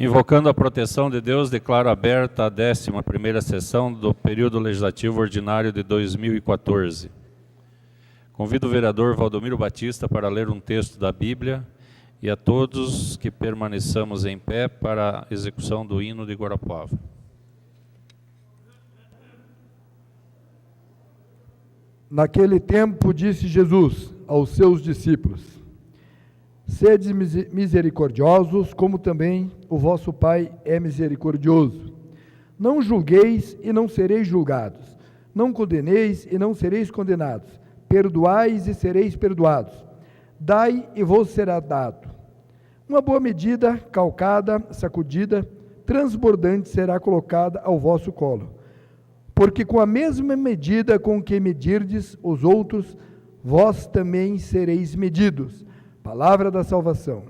Invocando a proteção de Deus, declaro aberta a 11ª sessão do período legislativo ordinário de 2014. Convido o vereador Valdomiro Batista para ler um texto da Bíblia e a todos que permaneçamos em pé para a execução do hino de Guarapuava. Naquele tempo disse Jesus aos seus discípulos: sede misericordiosos, como também o vosso Pai é misericordioso. Não julgueis e não sereis julgados. Não condeneis e não sereis condenados. Perdoais e sereis perdoados. Dai e vos será dado. Uma boa medida, calcada, sacudida, transbordante será colocada ao vosso colo. Porque com a mesma medida com que medirdes os outros, vós também sereis medidos. Palavra da salvação.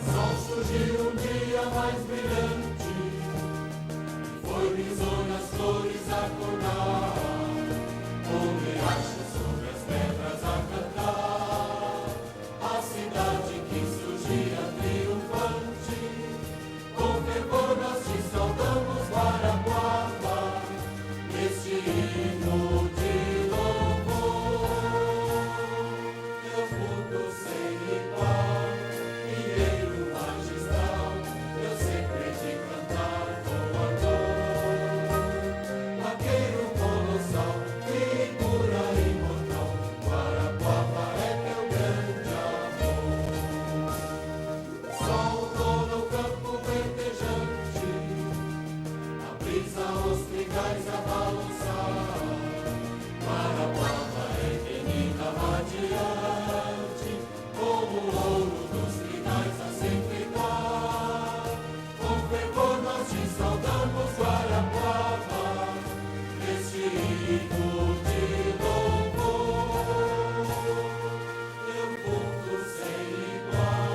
Sol surgiu um dia mais brilhante, foi risonho as flores a acordar, com riachos sobre as pedras a cantar, a cidade que surgia triunfante, com fervor nós te saudamos, Guarapuava, neste hino de louvor. Teu fundo sem igual, Pinheiro magistral, eu sempre hei de cantar com ardor. Vaqueiro colossal, figura imortal, Guarapuava é teu grande amor. Sol no campo verdejante, a brisa os trigais a balançar, Guarapuava é menina radiante, como o ouro dos trigais a sempre dar. Com fervor nós te saudamos, Guarapuava, neste hino de louvor. Teu culto sem igual,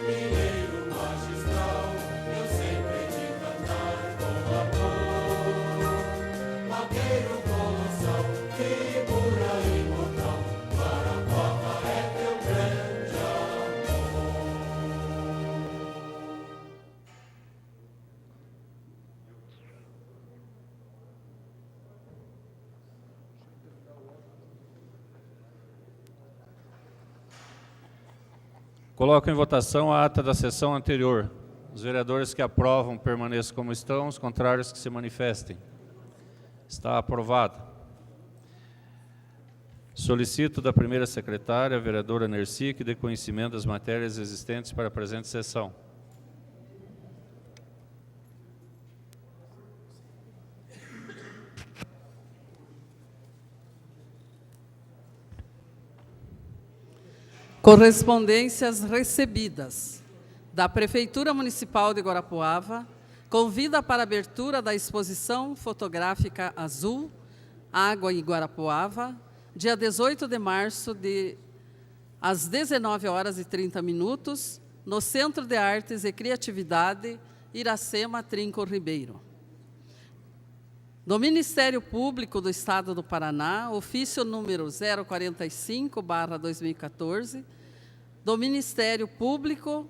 mineiro magistral, eu sempre hei de cantar com amor. Vaqueiro colossal, figura imortal, Guarapuava é teu grande amor. Coloco em votação a ata da sessão anterior. Os vereadores que aprovam permaneçam como estão, os contrários que se manifestem. Está aprovado. Solicito da primeira secretária, a vereadora Nerci, que dê conhecimento das matérias existentes para a presente sessão. Correspondências recebidas. Da Prefeitura Municipal de Guarapuava, convida para a abertura da exposição fotográfica Azul, Água em Guarapuava, dia 18 de março, às 19h30, no Centro de Artes e Criatividade, Iracema Trinco Ribeiro. Do Ministério Público do Estado do Paraná, ofício número 045/2014, do Ministério Público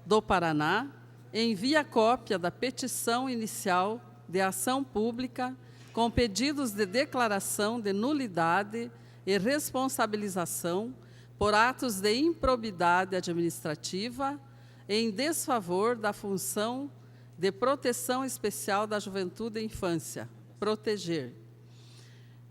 do Paraná, envia cópia da petição inicial de ação pública com pedidos de declaração de nulidade e responsabilização por atos de improbidade administrativa em desfavor da função de proteção especial da juventude e infância, proteger.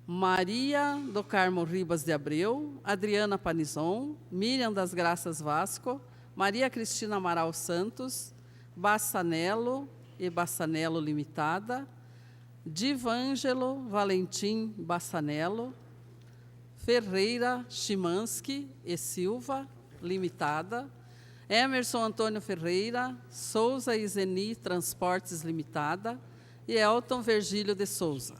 Maria do Carmo Ribas de Abreu, Adriana Panizon, Miriam das Graças Vasco, Maria Cristina Amaral Santos, Bassanello e Bassanello Limitada, Divângelo Valentim Bassanello, Ferreira Chimansky e Silva Limitada, Emerson Antônio Ferreira, Souza e Zeni Transportes Limitada e Elton Virgílio de Souza.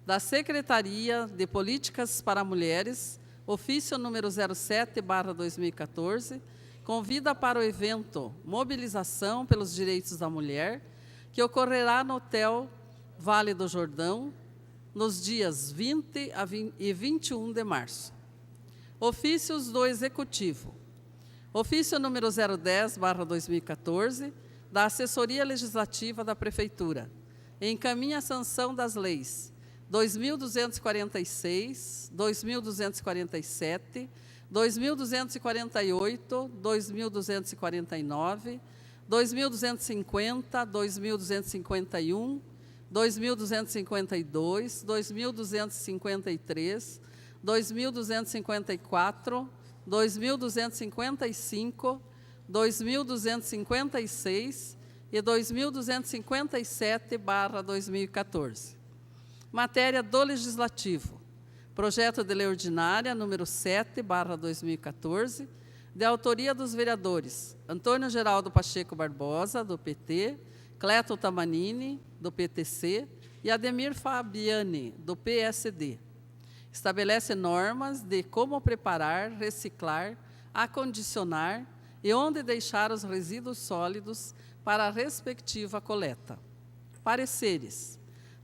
Da Secretaria de Políticas para Mulheres, ofício número 07/2014, convida para o evento Mobilização pelos Direitos da Mulher, que ocorrerá no Hotel Vale do Jordão, nos dias 20 e 21 de março. Ofícios do Executivo. Ofício número 010/2014, da Assessoria Legislativa da Prefeitura. Encaminha a sanção das leis 2.246, 2.247, 2.248, 2.249, 2.250, 2.251, 2.252, 2.253, 2.254, 2.255, 2.256 e 2.257/2014. Matéria do Legislativo. Projeto de Lei Ordinária número 7/2014, de autoria dos vereadores Antônio Geraldo Pacheco Barbosa, do PT, Cleto Tamanini, do PTC, e Ademir Fabiani, do PSD. Estabelece normas de como preparar, reciclar, acondicionar e onde deixar os resíduos sólidos para a respectiva coleta. Pareceres.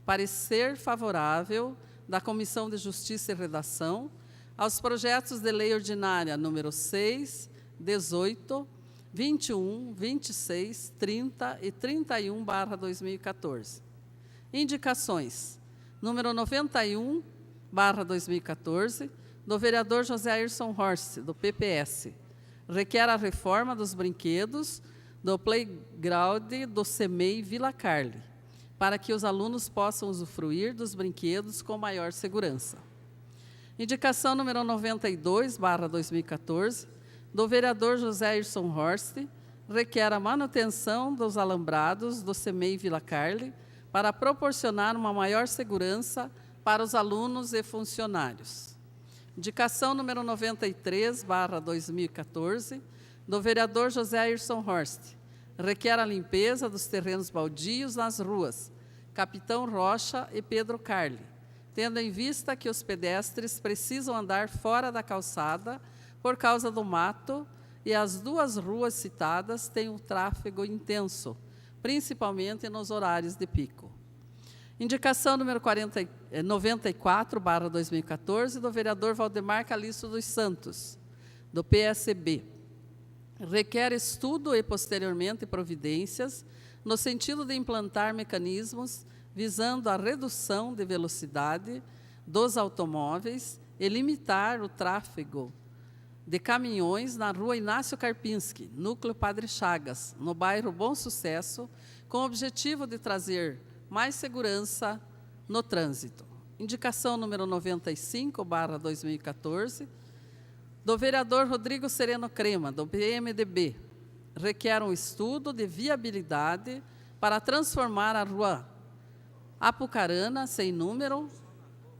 Parecer favorável da Comissão de Justiça e Redação aos projetos de lei ordinária número 6, 18, 21, 26, 30 e 31/2014. Indicações. Número 91/2014, do vereador José Ayrson Horst, do PPS. Requer a reforma dos brinquedos do playground do CEMEI Vila Carli, para que os alunos possam usufruir dos brinquedos com maior segurança. Indicação número 92/2014, do vereador José Ayrson Horst, requer a manutenção dos alambrados do CEMEI Vila Carli para proporcionar uma maior segurança para os alunos e funcionários. Indicação número 93/2014, do vereador José Ayrson Horst, requer a limpeza dos terrenos baldios nas ruas Capitão Rocha e Pedro Carli, tendo em vista que os pedestres precisam andar fora da calçada por causa do mato e as duas ruas citadas têm um tráfego intenso, principalmente nos horários de pico. Indicação número 94/2014, do vereador Valdemar Calixto dos Santos, do PSB. Requer estudo e, posteriormente, providências no sentido de implantar mecanismos visando a redução de velocidade dos automóveis e limitar o tráfego de caminhões na rua Inácio Karpinski, núcleo Padre Chagas, no bairro Bom Sucesso, com o objetivo de trazer mais segurança no trânsito. Indicação número 95/2014, do vereador Rodrigo Sereno Crema, do PMDB, requer um estudo de viabilidade para transformar a rua Apucarana, sem número,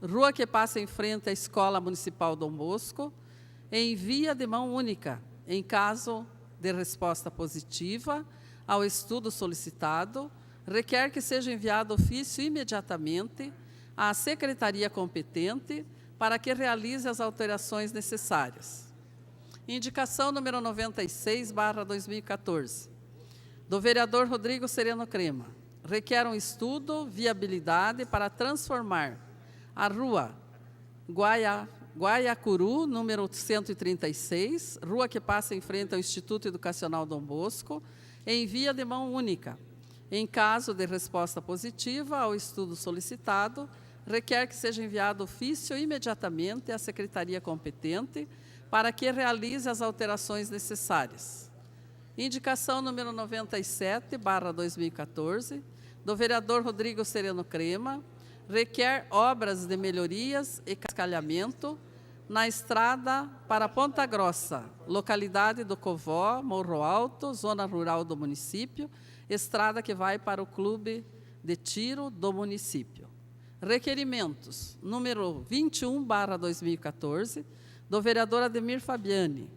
rua que passa em frente à Escola Municipal Dom Bosco, em via de mão única, em caso de resposta positiva ao estudo solicitado, requer que seja enviado ofício imediatamente à secretaria competente para que realize as alterações necessárias. Indicação número 96/2014, do vereador Rodrigo Sereno Crema, requer um estudo, viabilidade para transformar a rua Guaiacuru, número 136, rua que passa em frente ao Instituto Educacional Dom Bosco, em via de mão única. Em caso de resposta positiva ao estudo solicitado, requer que seja enviado ofício imediatamente à secretaria competente para que realize as alterações necessárias. Indicação número 97/2014, do vereador Rodrigo Sereno Crema, requer obras de melhorias e cascalhamento na estrada para Ponta Grossa, localidade do Covó, Morro Alto, zona rural do município, estrada que vai para o clube de tiro do município. Requerimentos, número 21/2014, do vereador Ademir Fabiani,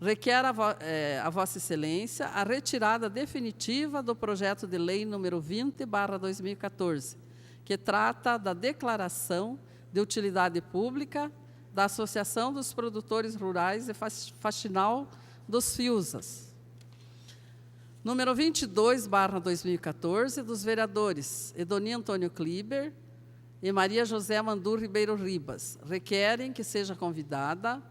requer a Vossa Excelência a retirada definitiva do projeto de lei número 20/2014, que trata da declaração de utilidade pública da Associação dos Produtores Rurais e Faxinal dos Fiusas. Número 22/2014, dos vereadores Edoni Antônio Kliber e Maria José Mandu Ribeiro Ribas, requerem que seja convidada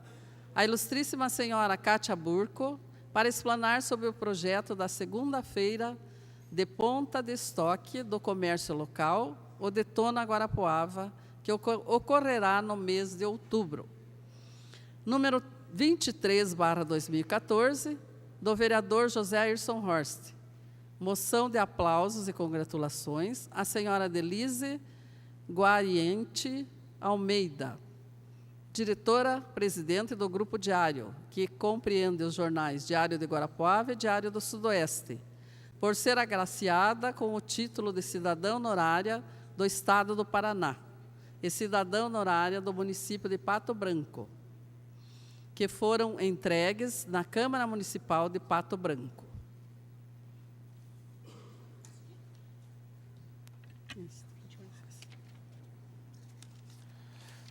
a ilustríssima senhora Cátia Burco para explanar sobre o projeto da segunda-feira de ponta de estoque do comércio local, o Detona Guarapuava, que ocorrerá no mês de outubro. Número 23/2014, do vereador José Ayrson Horst. Moção de aplausos e congratulações à senhora Denise Guariente Almeida, diretora-presidente do Grupo Diário, que compreende os jornais Diário de Guarapuava e Diário do Sudoeste, por ser agraciada com o título de cidadã honorária do Estado do Paraná e cidadã honorária do município de Pato Branco, que foram entregues na Câmara Municipal de Pato Branco.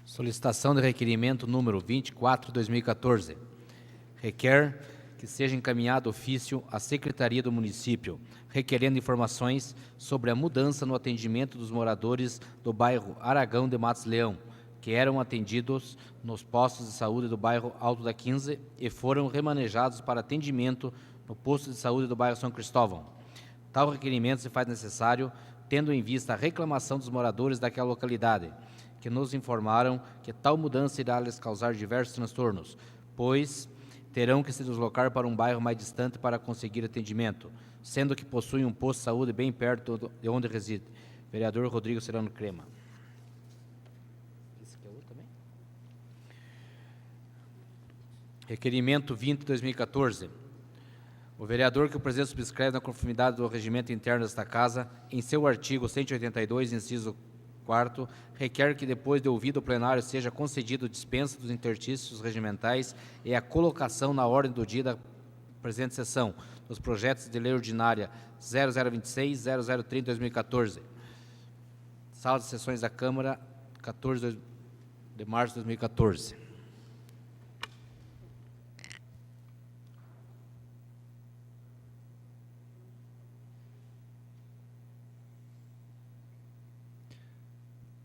Solicitação de requerimento número 24/2014. Requer que seja encaminhado ofício à Secretaria do Município, requerendo informações sobre a mudança no atendimento dos moradores do bairro Aragão de Matos Leão, que eram atendidos nos postos de saúde do bairro Alto da 15 e foram remanejados para atendimento no posto de saúde do bairro São Cristóvão. Tal requerimento se faz necessário, tendo em vista a reclamação dos moradores daquela localidade, que nos informaram que tal mudança irá lhes causar diversos transtornos, pois terão que se deslocar para um bairro mais distante para conseguir atendimento, sendo que possuem um posto de saúde bem perto de onde reside. Vereador Rodrigo Serrano Crema. Requerimento 20/2014. O vereador que o presidente subscreve na conformidade do regimento interno desta Casa, em seu artigo 182, inciso 4º, requer que, depois de ouvido o plenário, seja concedido dispensa dos interstícios regimentais e a colocação na ordem do dia da presente sessão dos projetos de lei ordinária 0026 e 0030/2014. Sala de sessões da Câmara, 14 de março de 2014.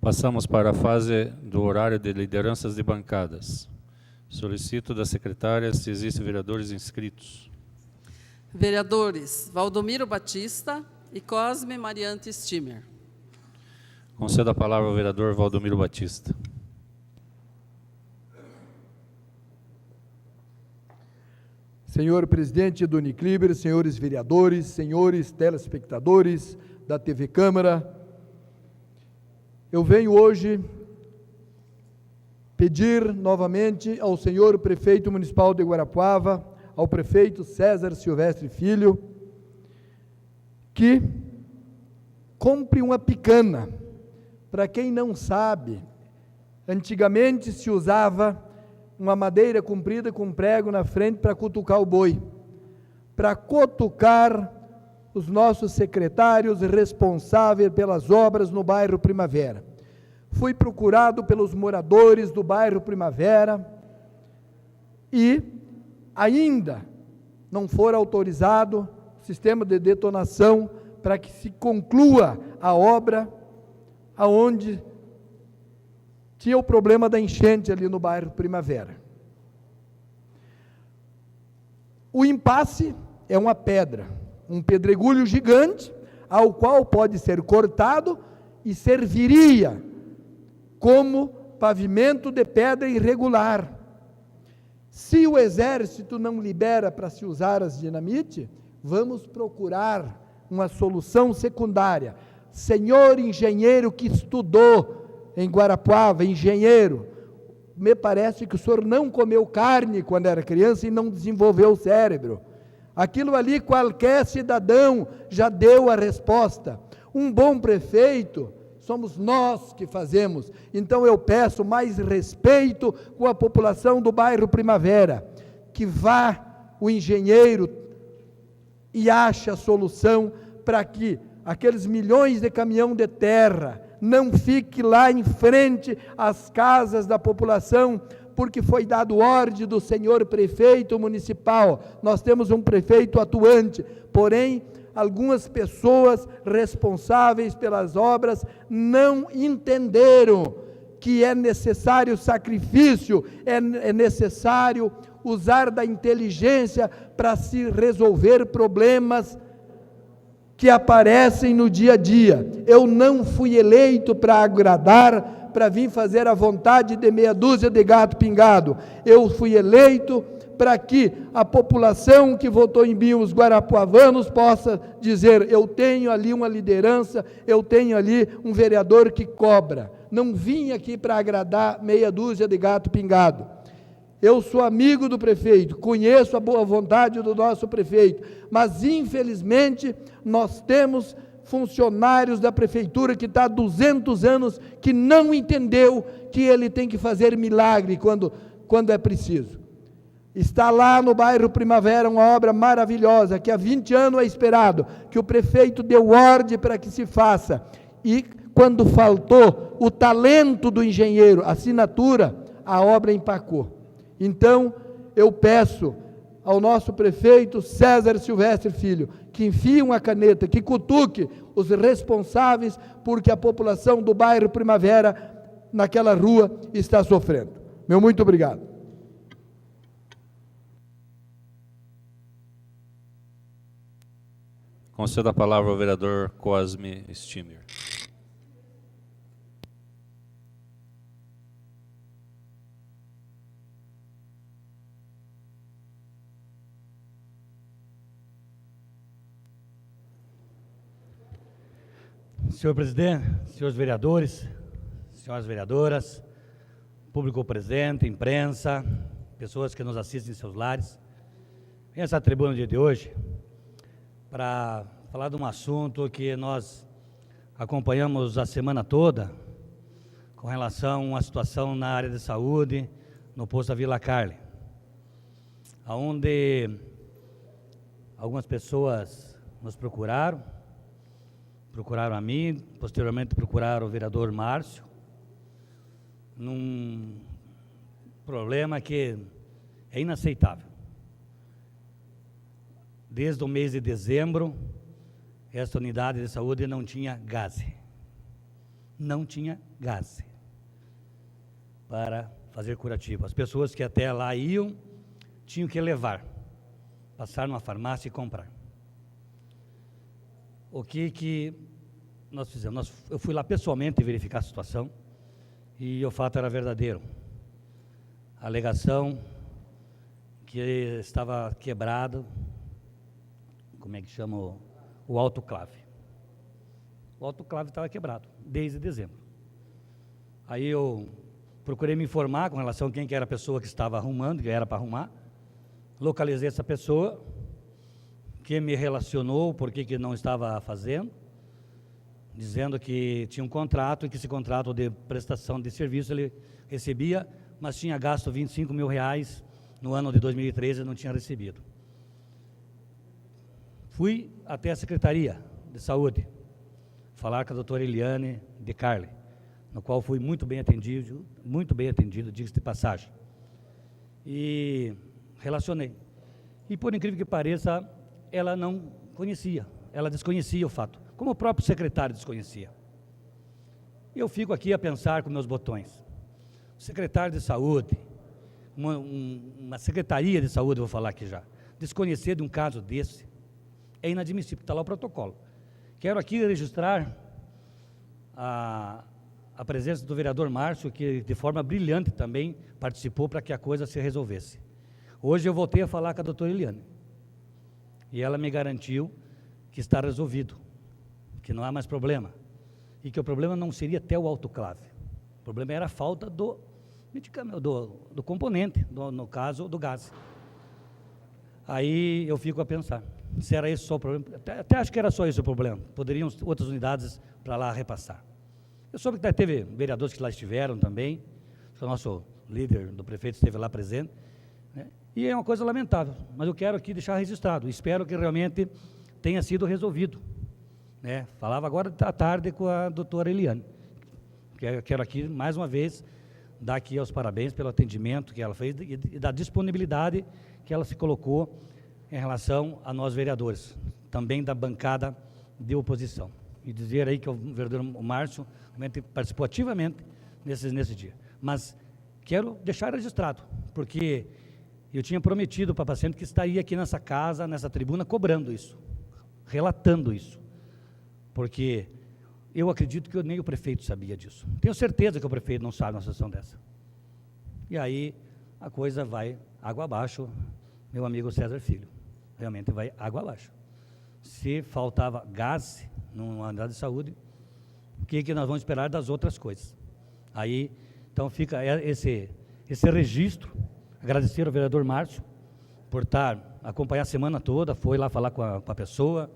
Passamos para a fase do horário de lideranças de bancadas. Solicito da secretária se existem vereadores inscritos. Vereadores Valdomiro Batista e Cosme Mariante Stimer. Concedo a palavra ao vereador Valdomiro Batista. Senhor presidente Edoni Kliber, senhores vereadores, senhores telespectadores da TV Câmara, eu venho hoje pedir novamente ao senhor prefeito municipal de Guarapuava, ao prefeito César Silvestre Filho, que compre uma picana. Para quem não sabe, antigamente se usava uma madeira comprida com prego na frente para cutucar o boi, para cutucar os nossos secretários responsáveis pelas obras no bairro Primavera. Fui procurado pelos moradores do bairro Primavera e ainda não for autorizado o sistema de detonação para que se conclua a obra aonde tinha o problema da enchente ali no bairro Primavera. O impasse é uma pedra, um pedregulho gigante, ao qual pode ser cortado e serviria como pavimento de pedra irregular. Se o exército não libera para se usar as dinamite, vamos procurar uma solução secundária. Senhor engenheiro que estudou em Guarapuava, engenheiro, me parece que o senhor não comeu carne quando era criança e não desenvolveu o cérebro. Aquilo ali qualquer cidadão já deu a resposta. Um bom prefeito somos nós que fazemos. Então eu peço mais respeito com a população do bairro Primavera, que vá o engenheiro e ache a solução para que aqueles milhões de caminhão de terra não fique lá em frente às casas da população, porque foi dado ordem do senhor prefeito municipal. Nós temos um prefeito atuante, porém, algumas pessoas responsáveis pelas obras não entenderam que é necessário sacrifício, é necessário usar da inteligência para se resolver problemas que aparecem no dia a dia. Eu não fui eleito para agradar, para vir fazer a vontade de meia dúzia de gato pingado. Eu fui eleito para que a população que votou em mim, os guarapuavanos, possa dizer: eu tenho ali uma liderança, eu tenho ali um vereador que cobra. Não vim aqui para agradar meia dúzia de gato pingado. Eu sou amigo do prefeito, conheço a boa vontade do nosso prefeito, mas infelizmente nós temos funcionários da prefeitura que está há 200 anos que não entendeu que ele tem que fazer milagre quando é preciso. Está lá no bairro Primavera uma obra maravilhosa, que há 20 anos é esperado, que o prefeito deu ordem para que se faça, e quando faltou o talento do engenheiro, a assinatura, a obra empacou. Então, eu peço ao nosso prefeito César Silvestre Filho, que enfie uma caneta, que cutuque os responsáveis, porque a população do bairro Primavera, naquela rua, está sofrendo. Meu muito obrigado. Concedo a palavra ao vereador Cosme Stimmer. Senhor presidente, senhores vereadores, senhoras vereadoras, público presente, imprensa, pessoas que nos assistem em seus lares, venho a essa tribuna no dia de hoje para falar de um assunto que nós acompanhamos a semana toda com relação à situação na área de saúde no posto da Vila Carle, onde algumas pessoas nos procuraram a mim, posteriormente procuraram o vereador Márcio, num problema que é inaceitável. Desde o mês de dezembro, esta unidade de saúde não tinha gás. Não tinha gás para fazer curativo. As pessoas que até lá iam, tinham que levar, passar numa farmácia e comprar. O que nós fizemos? Eu fui lá pessoalmente verificar a situação e o fato era verdadeiro. A alegação que estava quebrado, como é que chama o autoclave. O autoclave estava quebrado desde dezembro. Aí eu procurei me informar com relação a quem que era a pessoa que estava arrumando, que era para arrumar. Localizei essa pessoa, que me relacionou por que não estava fazendo, dizendo que tinha um contrato e que esse contrato de prestação de serviço ele recebia, mas tinha gasto R$25 mil no ano de 2013 e não tinha recebido. Fui até a Secretaria de Saúde, falar com a doutora Eliane de Carle, no qual fui muito bem atendido, diga-se de passagem. E relacionei. E por incrível que pareça, ela não conhecia, ela desconhecia o fato, como o próprio secretário desconhecia. E eu fico aqui a pensar com meus botões. O secretário de saúde, uma secretaria de saúde, vou falar aqui já, desconhecer de um caso desse, é inadmissível, está lá o protocolo. Quero aqui registrar a presença do vereador Márcio, que de forma brilhante também participou para que a coisa se resolvesse. Hoje eu voltei a falar com a doutora Eliane, e ela me garantiu que está resolvido, que não há mais problema, e que o problema não seria até o autoclave, o problema era a falta do medicamento, do componente, no caso do gás. Aí eu fico a pensar, se era esse só o problema, até acho que era só esse o problema, poderiam outras unidades para lá repassar. Eu soube que teve vereadores que lá estiveram também, o nosso líder do prefeito esteve lá presente, né? E é uma coisa lamentável, mas eu quero aqui deixar registrado, espero que realmente tenha sido resolvido, né? Falava agora à tarde com a doutora Eliane, quero aqui mais uma vez dar aqui os parabéns pelo atendimento que ela fez e da disponibilidade que ela se colocou em relação a nós vereadores, também da bancada de oposição. E dizer aí que o vereador Márcio realmente participou ativamente nesse dia. Mas quero deixar registrado, porque eu tinha prometido para a paciente que estaria aqui nessa casa, nessa tribuna, cobrando isso, relatando isso, porque eu acredito que nem o prefeito sabia disso. Tenho certeza que o prefeito não sabe uma situação dessa. E aí a coisa vai água abaixo, meu amigo César Filho. Realmente vai água abaixo. Se faltava gás numa unidade de saúde, o que nós vamos esperar das outras coisas? Aí, então fica esse registro. Agradecer ao vereador Márcio por acompanhar a semana toda, foi lá falar com a pessoa.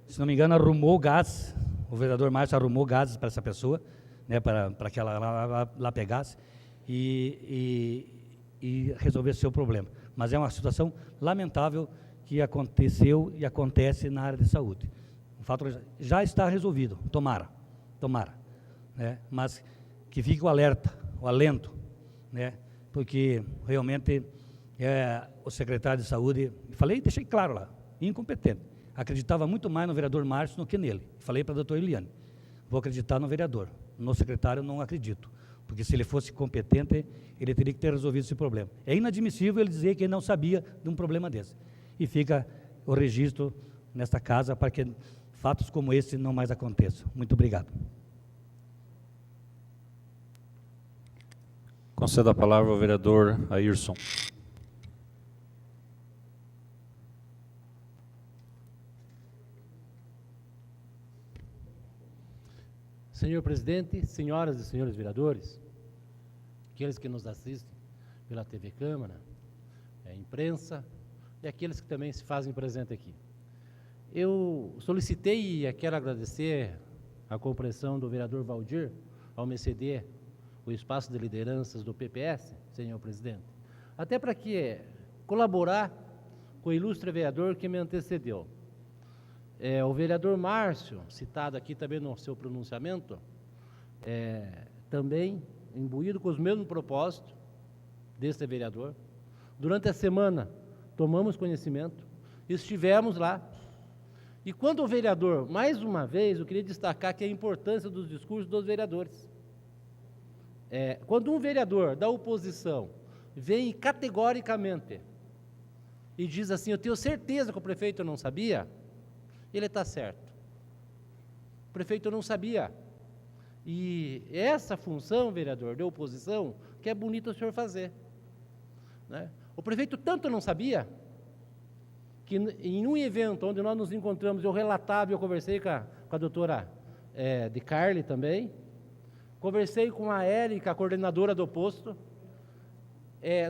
Se não me engano, arrumou gás. O vereador Márcio arrumou gases para essa pessoa, né, para que ela lá pegasse e resolvesse seu problema. Mas é uma situação lamentável que aconteceu e acontece na área de saúde. O fato já está resolvido, tomara, né, mas que fique o alerta, o alento, né, porque realmente o secretário de saúde, deixei claro lá, incompetente. Acreditava muito mais no vereador Márcio do que nele. Falei para a doutora Eliane, vou acreditar no vereador, no secretário não acredito, porque se ele fosse competente, ele teria que ter resolvido esse problema. É inadmissível ele dizer que ele não sabia de um problema desse. E fica o registro nesta casa para que fatos como esse não mais aconteçam. Muito obrigado. Concedo a palavra ao vereador Ayrson. Senhor presidente, senhoras e senhores vereadores, aqueles que nos assistem pela TV Câmara, imprensa e aqueles que também se fazem presente aqui. Eu solicitei e quero agradecer a compreensão do vereador Valdir ao me ceder o espaço de lideranças do PPS, senhor presidente, até para colaborar com o ilustre vereador que me antecedeu. O vereador Márcio, citado aqui também no seu pronunciamento, também imbuído com os mesmos propósitos deste vereador. Durante a semana, tomamos conhecimento, estivemos lá, e quando o vereador, mais uma vez, eu queria destacar que a importância dos discursos dos vereadores. Quando um vereador da oposição vem categoricamente e diz assim, eu tenho certeza que o prefeito não sabia, ele está certo. O prefeito não sabia. E essa função, vereador, de oposição, que é bonito o senhor fazer, né? O prefeito tanto não sabia, que em um evento onde nós nos encontramos, eu relatava, eu conversei com a doutora de Carli também, conversei com a Érica, a coordenadora do posto.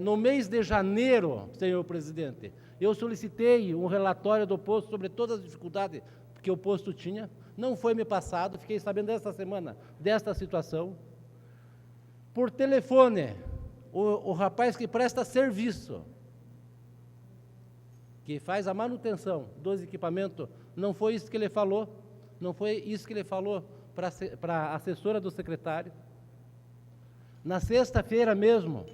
No mês de janeiro, senhor presidente, eu solicitei um relatório do posto sobre todas as dificuldades que o posto tinha, não foi me passado, fiquei sabendo esta semana desta situação. Por telefone, o rapaz que presta serviço, que faz a manutenção dos equipamentos, não foi isso que ele falou, para a assessora do secretário. Na sexta-feira mesmo,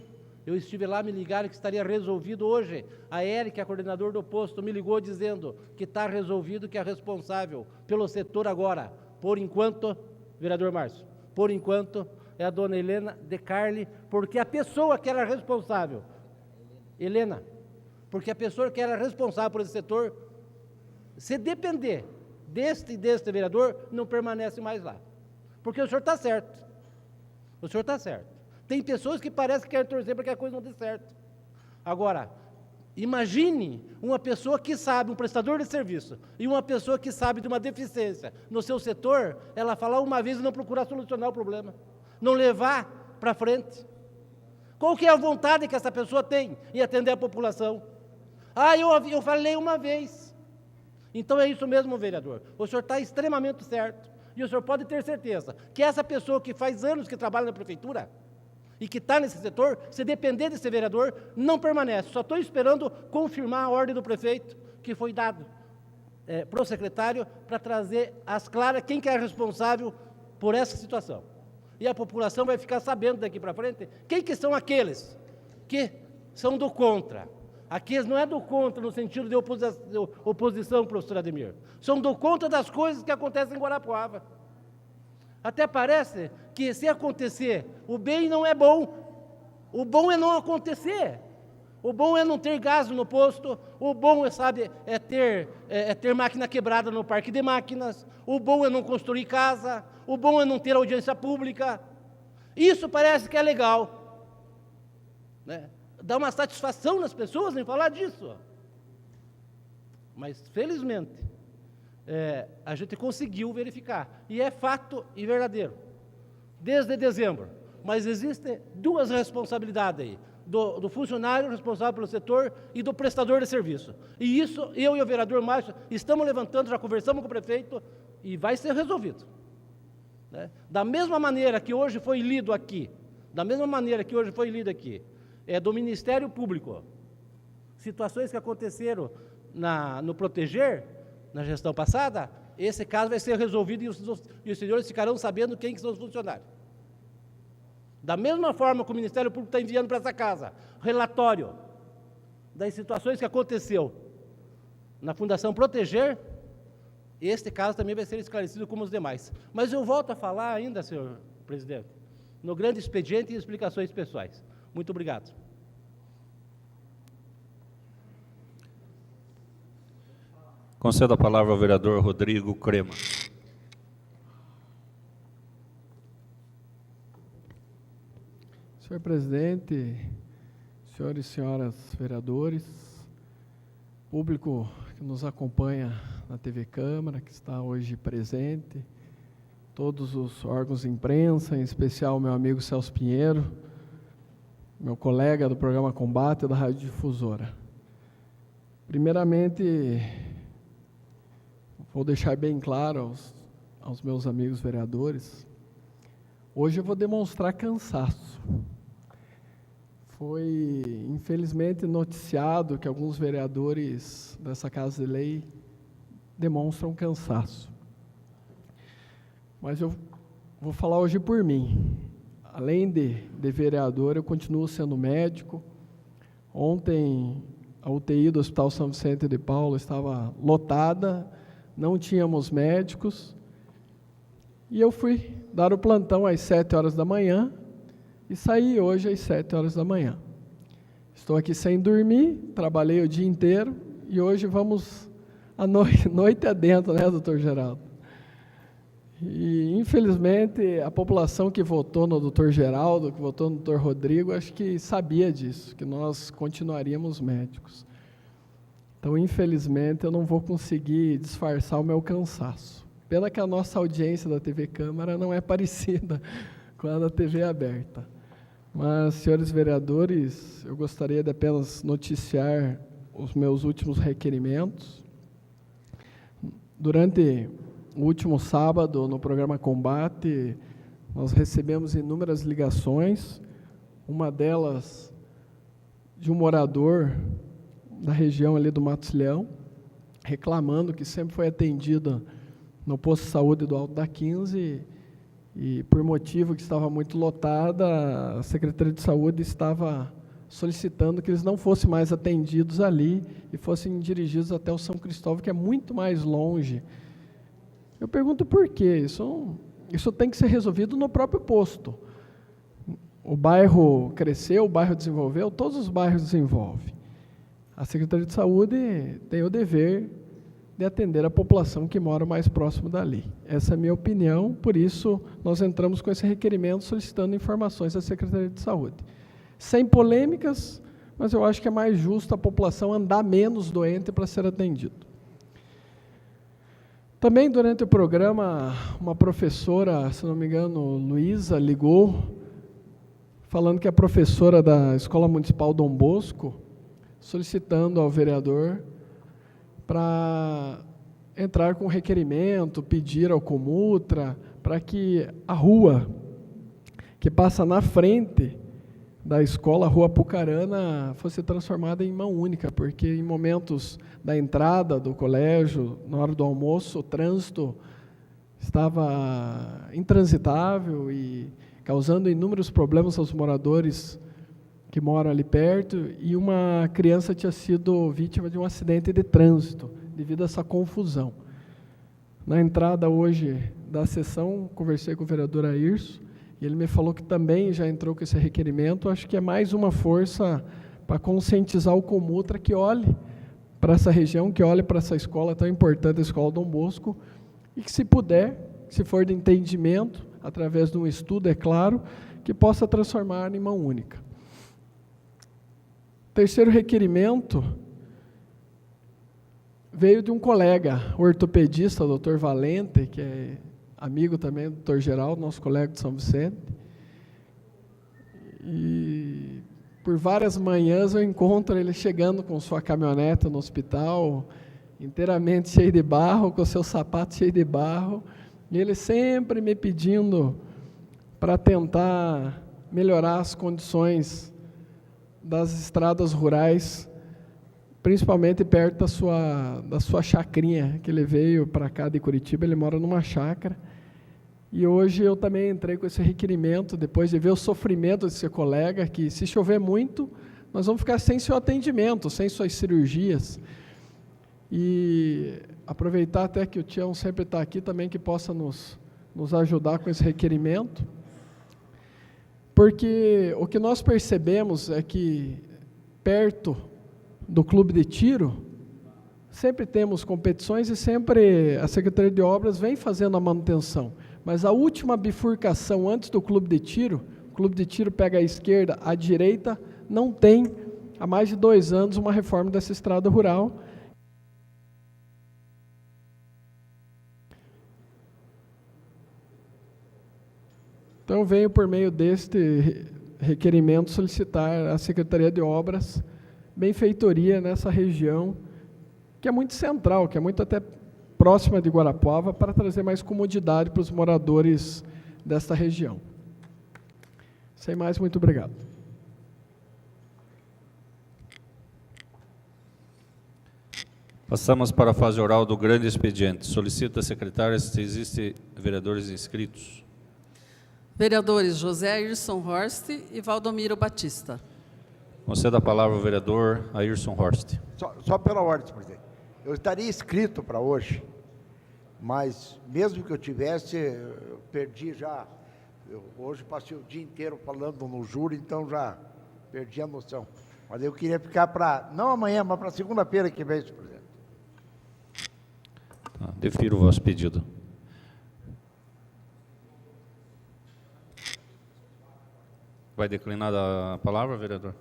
eu estive lá, me ligaram que estaria resolvido hoje. A Érica, a coordenadora do posto, me ligou dizendo que está resolvido, que é responsável pelo setor agora, por enquanto, vereador Márcio, por enquanto é a dona Helena de Carli, porque a pessoa que era responsável, Helena, porque a pessoa que era responsável por esse setor, se depender deste vereador, não permanece mais lá. Porque o senhor está certo. O senhor está certo. Tem pessoas que parecem que querem torcer para que a coisa não dê certo. Agora, imagine uma pessoa que sabe, um prestador de serviço, e uma pessoa que sabe de uma deficiência no seu setor, ela falar uma vez e não procurar solucionar o problema, não levar para frente. Qual que é a vontade que essa pessoa tem em atender a população? Eu falei uma vez. Então é isso mesmo, vereador. O senhor está extremamente certo. E o senhor pode ter certeza que essa pessoa que faz anos que trabalha na prefeitura e que está nesse setor, se depender desse vereador, não permanece. Só estou esperando confirmar a ordem do prefeito que foi dado para o secretário para trazer às claras quem que é responsável por essa situação. E a população vai ficar sabendo daqui para frente quem que são aqueles que são do contra. Aqueles não é do contra no sentido de oposição, professor Ademir. São do contra das coisas que acontecem em Guarapuava. Até parece que se acontecer, o bem não é bom. O bom é não acontecer. O bom é não ter gás no posto. O bom é ter máquina quebrada no parque de máquinas. O bom é não construir casa. O bom é não ter audiência pública. Isso parece que é legal, né? Dá uma satisfação nas pessoas em falar disso. Mas, felizmente, a gente conseguiu verificar. E é fato e verdadeiro. Desde dezembro. Mas existem duas responsabilidades aí. Do funcionário responsável pelo setor e do prestador de serviço. E isso, eu e o vereador Márcio estamos levantando, já conversamos com o prefeito, e vai ser resolvido, né? Da mesma maneira que hoje foi lido aqui, do Ministério Público, situações que aconteceram no Proteger, na gestão passada, esse caso vai ser resolvido e os senhores ficarão sabendo quem que são os funcionários. Da mesma forma que o Ministério Público está enviando para essa casa relatório das situações que aconteceu na Fundação Proteger, este caso também vai ser esclarecido como os demais. Mas eu volto a falar ainda, senhor presidente, no grande expediente e explicações pessoais. Muito obrigado. Concedo a palavra ao vereador Rodrigo Crema. Senhor presidente, senhores e senhoras vereadores, público que nos acompanha na TV Câmara, que está hoje presente, todos os órgãos de imprensa, em especial meu amigo Celso Pinheiro, meu colega do programa Combate da Rádio Difusora. Primeiramente, vou deixar bem claro aos meus amigos vereadores, hoje eu vou demonstrar cansaço. Foi, infelizmente, noticiado que alguns vereadores dessa Casa de Lei demonstram cansaço. Mas eu vou falar hoje por mim. Além de vereador, eu continuo sendo médico. Ontem, a UTI do Hospital São Vicente de Paulo estava lotada, não tínhamos médicos, e eu fui dar o plantão às 7 horas da manhã, e saí hoje às 7 horas da manhã. Estou aqui sem dormir, trabalhei o dia inteiro, e hoje vamos à noite adentro, né, doutor Geraldo? E, infelizmente, a população que votou no doutor Geraldo, que votou no doutor Rodrigo, acho que sabia disso, que nós continuaríamos médicos. Então, infelizmente, eu não vou conseguir disfarçar o meu cansaço. Pena que a nossa audiência da TV Câmara não é parecida com a da TV aberta. Mas, senhores vereadores, eu gostaria de apenas noticiar os meus últimos requerimentos. Durante o último sábado, no programa Combate, nós recebemos inúmeras ligações, uma delas de um morador da região ali do Matos Leão, reclamando que sempre foi atendida no posto de saúde do Alto da 15 e por motivo que estava muito lotada, a Secretaria de Saúde estava solicitando que eles não fossem mais atendidos ali e fossem dirigidos até o São Cristóvão, que é muito mais longe. Eu pergunto por quê? Isso tem que ser resolvido no próprio posto. O bairro cresceu, o bairro desenvolveu, todos os bairros desenvolvem. A Secretaria de Saúde tem o dever de atender a população que mora mais próximo dali. Essa é a minha opinião, por isso nós entramos com esse requerimento solicitando informações à Secretaria de Saúde. Sem polêmicas, mas eu acho que é mais justo a população andar menos doente para ser atendido. Também durante o programa, uma professora, se não me engano, Luísa, ligou, falando que é professora da Escola Municipal Dom Bosco, solicitando ao vereador para entrar com requerimento, pedir ao Comutra, para que a rua que passa na frente da escola, a Rua Apucarana, fosse transformada em mão única, porque em momentos da entrada do colégio, na hora do almoço, o trânsito estava intransitável e causando inúmeros problemas aos moradores que moram ali perto, e uma criança tinha sido vítima de um acidente de trânsito, devido a essa confusão. Na entrada hoje da sessão, conversei com o vereador Airson, e ele me falou que também já entrou com esse requerimento. Acho que é mais uma força para conscientizar o Comutra que olhe para essa região, que olhe para essa escola tão importante, a Escola Dom Bosco, e que, se puder, se for de entendimento, através de um estudo, é claro, que possa transformar em mão única. Terceiro requerimento veio de um colega, o ortopedista, o Dr. Valente, que é amigo também do Dr. Geraldo, nosso colega de São Vicente. E por várias manhãs eu encontro ele chegando com sua caminhonete no hospital, inteiramente cheio de barro, com seu sapato cheio de barro, e ele sempre me pedindo para tentar melhorar as condições das estradas rurais, principalmente perto da sua chacrinha, que ele veio para cá de Curitiba. Ele mora numa chácara, e hoje eu também entrei com esse requerimento, depois de ver o sofrimento desse colega, que se chover muito, nós vamos ficar sem seu atendimento, sem suas cirurgias. E aproveitar até que o Tião sempre está aqui também, que possa nos ajudar com esse requerimento, porque o que nós percebemos é que perto do clube de tiro, sempre temos competições e sempre a Secretaria de Obras vem fazendo a manutenção, mas a última bifurcação antes do clube de tiro, o clube de tiro pega à esquerda, à direita, não tem, há mais de 2 anos, uma reforma dessa estrada rural. Então, venho, por meio deste requerimento, solicitar à Secretaria de Obras benfeitoria nessa região, que é muito central, que é muito até próxima de Guarapuava, para trazer mais comodidade para os moradores desta região. Sem mais, muito obrigado. Passamos para a fase oral do grande expediente. Solicito a secretária se existem vereadores inscritos. Vereadores José Ayrson Horst e Valdomiro Batista. Conceda a palavra ao vereador Ayrson Horst. Só pela ordem, presidente. Eu estaria inscrito para hoje, mas mesmo que eu tivesse, eu perdi já. Hoje passei o dia inteiro falando no júri, então já perdi a noção. Mas eu queria ficar para, não amanhã, mas para segunda-feira que vem, senhor presidente. Defiro o vosso pedido. Vai declinar a palavra, vereador?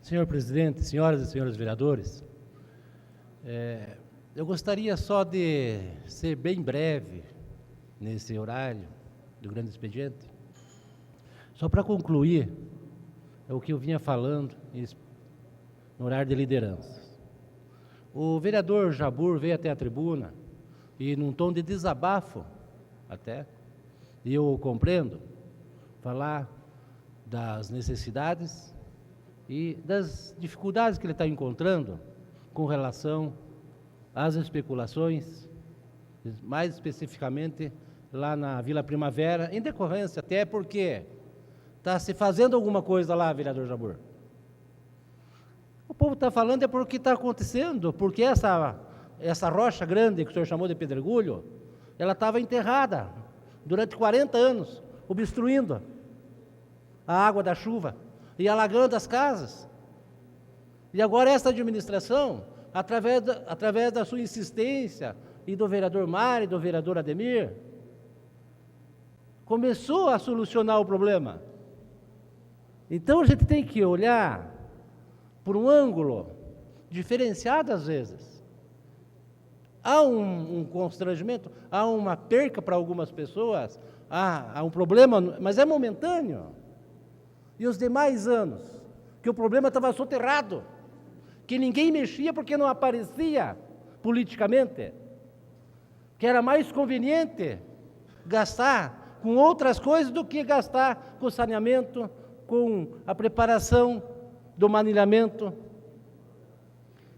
Senhor presidente, senhoras e senhores vereadores, eu gostaria só de ser bem breve nesse horário do grande expediente, só para concluir o que eu vinha falando no horário de lideranças. O vereador Jabur veio até a tribuna e, num tom de desabafo até, e eu compreendo, falar das necessidades e das dificuldades que ele está encontrando com relação às especulações, mais especificamente lá na Vila Primavera, em decorrência até porque está se fazendo alguma coisa lá, vereador Jabur. O povo está falando é porque está acontecendo, porque essa rocha grande que o senhor chamou de pedregulho, ela estava enterrada durante 40 anos, obstruindo a água da chuva e alagando as casas. E agora essa administração, através da sua insistência, e do vereador Mário, e do vereador Ademir, começou a solucionar o problema. Então a gente tem que olhar por um ângulo diferenciado às vezes. Há um constrangimento, há uma perca para algumas pessoas, há um problema, mas é momentâneo. E os demais anos, que o problema estava soterrado, que ninguém mexia porque não aparecia politicamente, que era mais conveniente gastar com outras coisas do que gastar com saneamento, com a preparação do manilhamento.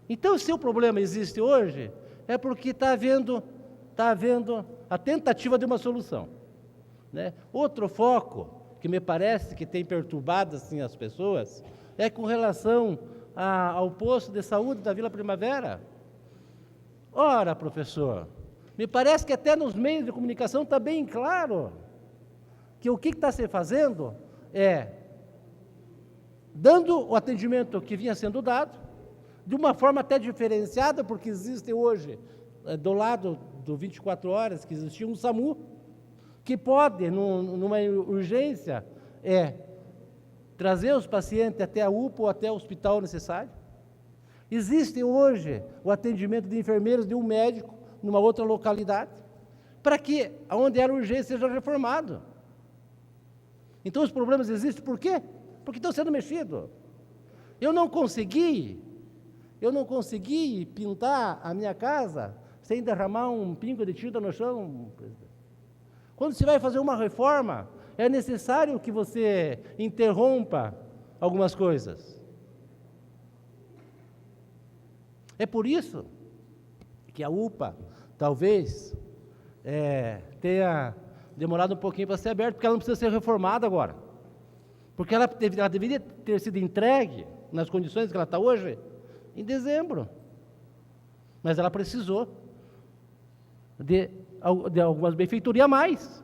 Então, se o problema existe hoje, é porque está havendo a tentativa de uma solução, né? Outro foco, que me parece que tem perturbado assim, as pessoas, é com relação ao posto de saúde da Vila Primavera. Ora, professor, me parece que até nos meios de comunicação está bem claro que o que está se fazendo é dando o atendimento que vinha sendo dado, de uma forma até diferenciada, porque existe hoje, do lado do 24 horas, que existia um SAMU, que pode, numa urgência, trazer os pacientes até a UPA ou até o hospital necessário. Existe hoje o atendimento de enfermeiros de um médico numa outra localidade, para que, onde era urgência, seja reformado. Então, os problemas existem por quê? Porque estão sendo mexidos. Eu não consegui pintar a minha casa sem derramar um pingo de tinta no chão, presidente. Quando se vai fazer uma reforma, é necessário que você interrompa algumas coisas. É por isso que a UPA, talvez, tenha demorado um pouquinho para ser aberta, porque ela não precisa ser reformada agora. Porque ela deveria ter sido entregue, nas condições que ela está hoje, em dezembro. Mas ela precisou de algumas benfeitorias a mais.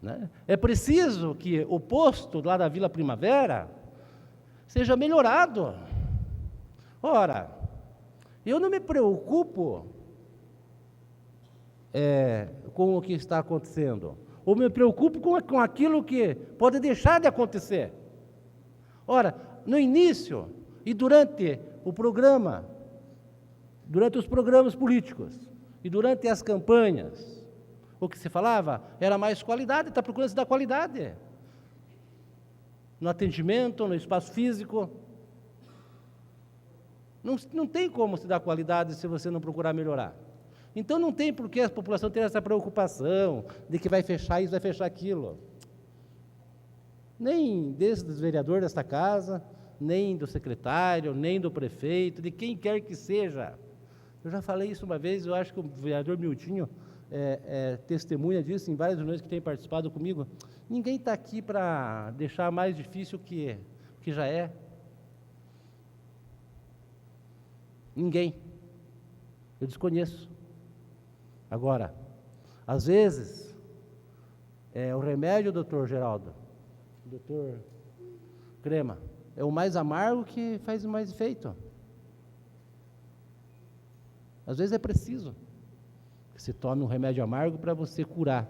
Né? É preciso que o posto lá da Vila Primavera seja melhorado. Ora, eu não me preocupo com o que está acontecendo, ou me preocupo com aquilo que pode deixar de acontecer. Ora, no início e durante o programa, durante os programas políticos e durante as campanhas, o que se falava era mais qualidade, está procurando se dar qualidade no atendimento, no espaço físico. Não tem como se dar qualidade se você não procurar melhorar. Então não tem por que a população ter essa preocupação de que vai fechar isso, vai fechar aquilo. Nem desde os vereadores desta casa, nem do secretário, nem do prefeito, de quem quer que seja. Eu já falei isso uma vez, eu acho que o vereador Miltinho testemunha disso em várias reuniões que tem participado comigo. Ninguém está aqui para deixar mais difícil o que já é. Ninguém. Eu desconheço. Agora, às vezes, o remédio, doutor Geraldo, doutor Crema, é o mais amargo que faz o mais efeito. Às vezes é preciso que se tome um remédio amargo para você curar.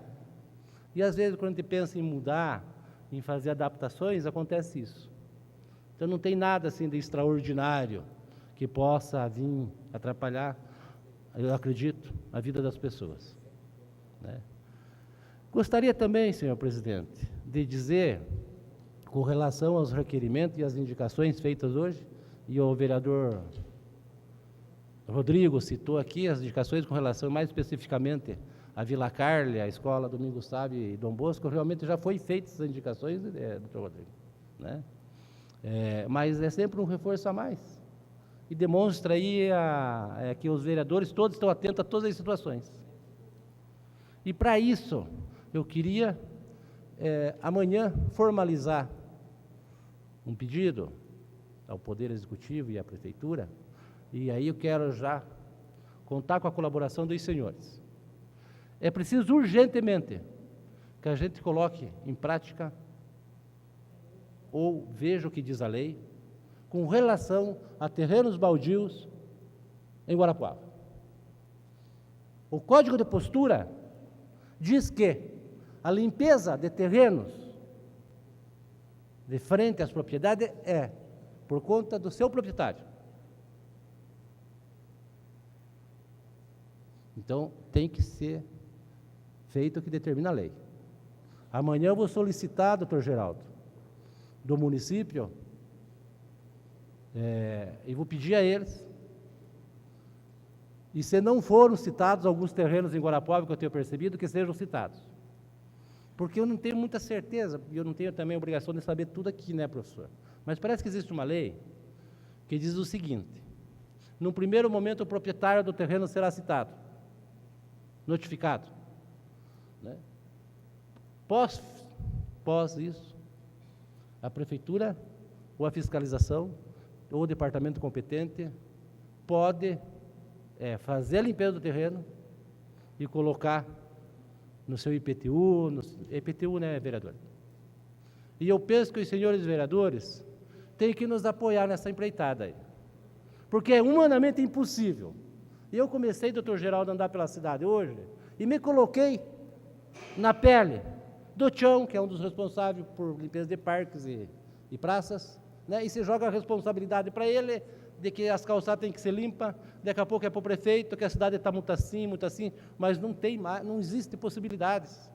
E às vezes, quando a gente pensa em mudar, em fazer adaptações, acontece isso. Então não tem nada assim de extraordinário que possa vir atrapalhar, eu acredito, a vida das pessoas. Né? Gostaria também, senhor presidente, de dizer, com relação aos requerimentos e às indicações feitas hoje, e o vereador Rodrigo citou aqui as indicações com relação mais especificamente à Vila Carle, à Escola Domingos Sabe e Dom Bosco, realmente já foi feitas essas indicações, doutor Rodrigo. Né? Mas é sempre um reforço a mais. E demonstra aí que os vereadores todos estão atentos a todas as situações. E para isso, eu queria amanhã formalizar um pedido ao Poder Executivo e à Prefeitura, e aí eu quero já contar com a colaboração dos senhores. É preciso urgentemente que a gente coloque em prática ou veja o que diz a lei com relação a terrenos baldios em Guarapuava. O Código de Postura diz que a limpeza de terrenos de frente às propriedades é por conta do seu proprietário. Então, tem que ser feito o que determina a lei. Amanhã eu vou solicitar, doutor Geraldo, do município, e vou pedir a eles, e se não foram citados alguns terrenos em Guarapuava, que eu tenho percebido, que sejam citados. Porque eu não tenho muita certeza, e eu não tenho também a obrigação de saber tudo aqui, né, professor? Mas parece que existe uma lei que diz o seguinte: num primeiro momento o proprietário do terreno será citado, notificado, né? Pós isso, a prefeitura ou a fiscalização ou o departamento competente pode fazer a limpeza do terreno e colocar no seu IPTU, IPTU, né, vereador? E eu penso que os senhores vereadores têm que nos apoiar nessa empreitada aí, porque é humanamente impossível. E eu comecei, doutor Geraldo, a andar pela cidade hoje e me coloquei na pele do Tião, que é um dos responsáveis por limpeza de parques e praças, né? E se joga a responsabilidade para ele de que as calçadas têm que ser limpas, daqui a pouco é para o prefeito, que a cidade está muito assim, mas não tem mais, não existe possibilidades.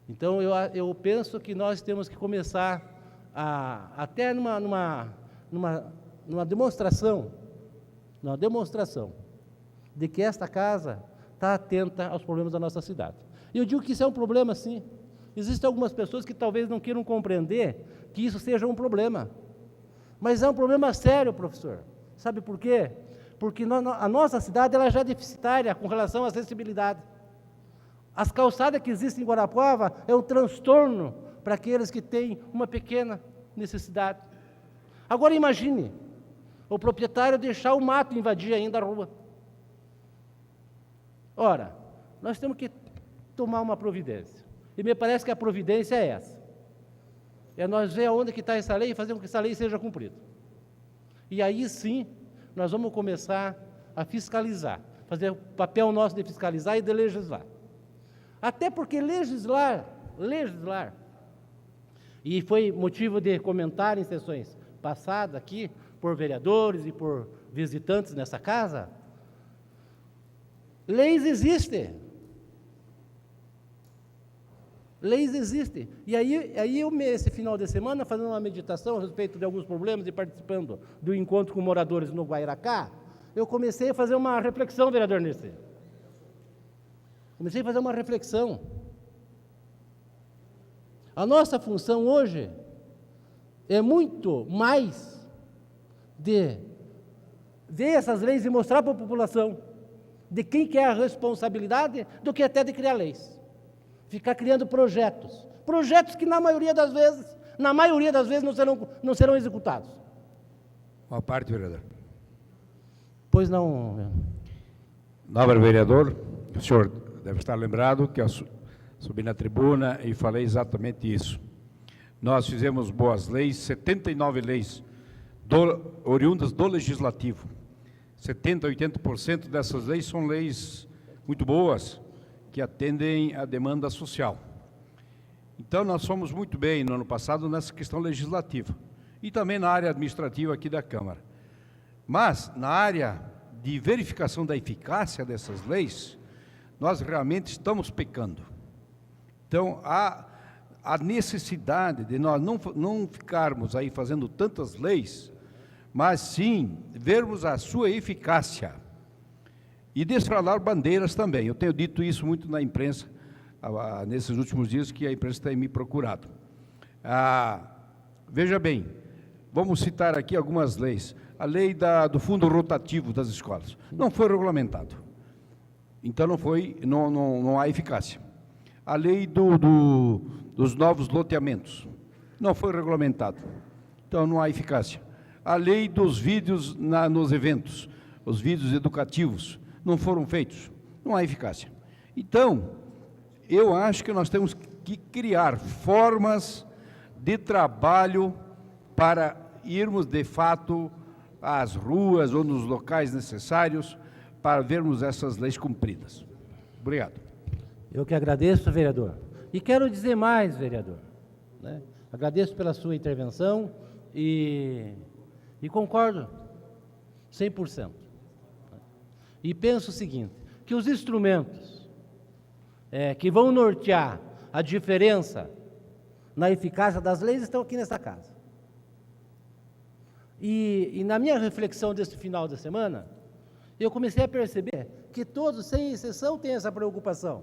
Então, eu penso que nós temos que começar até numa demonstração de que esta casa está atenta aos problemas da nossa cidade. E eu digo que isso é um problema, sim. Existem algumas pessoas que talvez não queiram compreender que isso seja um problema. Mas é um problema sério, professor. Sabe por quê? Porque a nossa cidade ela já é deficitária com relação à acessibilidade. As calçadas que existem em Guarapuava é um transtorno para aqueles que têm uma pequena necessidade. Agora imagine o proprietário deixar o mato invadir ainda a rua. Ora, nós temos que tomar uma providência. E me parece que a providência é essa. É nós ver aonde que está essa lei e fazer com que essa lei seja cumprida. E aí sim, nós vamos começar a fiscalizar, fazer o papel nosso de fiscalizar e de legislar. Até porque legislar, e foi motivo de comentário em sessões passadas aqui, por vereadores e por visitantes nessa casa, leis existem. Leis existem. E aí eu, esse final de semana, fazendo uma meditação a respeito de alguns problemas e participando do encontro com moradores no Guairacá, eu comecei a fazer uma reflexão, vereador Nercy. Comecei a fazer uma reflexão. A nossa função hoje é muito mais de ver essas leis e mostrar para a população de quem quer a responsabilidade do que até de criar leis. Ficar criando projetos que na maioria das vezes não serão executados. Uma parte, vereador. Pois não. Nobre vereador, o senhor deve estar lembrado que eu subi na tribuna e falei exatamente isso. Nós fizemos boas leis, 79 leis oriundas do Legislativo. 70%, 80% dessas leis são leis muito boas, que atendem à demanda social. Então, nós fomos muito bem no ano passado nessa questão legislativa e também na área administrativa aqui da Câmara. Mas, na área de verificação da eficácia dessas leis, nós realmente estamos pecando. Então, há a necessidade de nós não ficarmos aí fazendo tantas leis, mas sim vermos a sua eficácia. E desfralar bandeiras também. Eu tenho dito isso muito na imprensa, nesses últimos dias que a imprensa tem me procurado. Veja bem, vamos citar aqui algumas leis. A lei do fundo rotativo das escolas não foi regulamentado. Então não há eficácia. A lei dos novos loteamentos não foi regulamentado. Então não há eficácia. A lei dos vídeos nos eventos, os vídeos educativos, não foram feitos, não há eficácia. Então, eu acho que nós temos que criar formas de trabalho para irmos, de fato, às ruas ou nos locais necessários para vermos essas leis cumpridas. Obrigado. Eu que agradeço, vereador. E quero dizer mais, vereador, né? Agradeço pela sua intervenção e concordo 100%. E penso o seguinte, que os instrumentos que vão nortear a diferença na eficácia das leis estão aqui nessa casa. E na minha reflexão desse final de semana, eu comecei a perceber que todos, sem exceção, têm essa preocupação.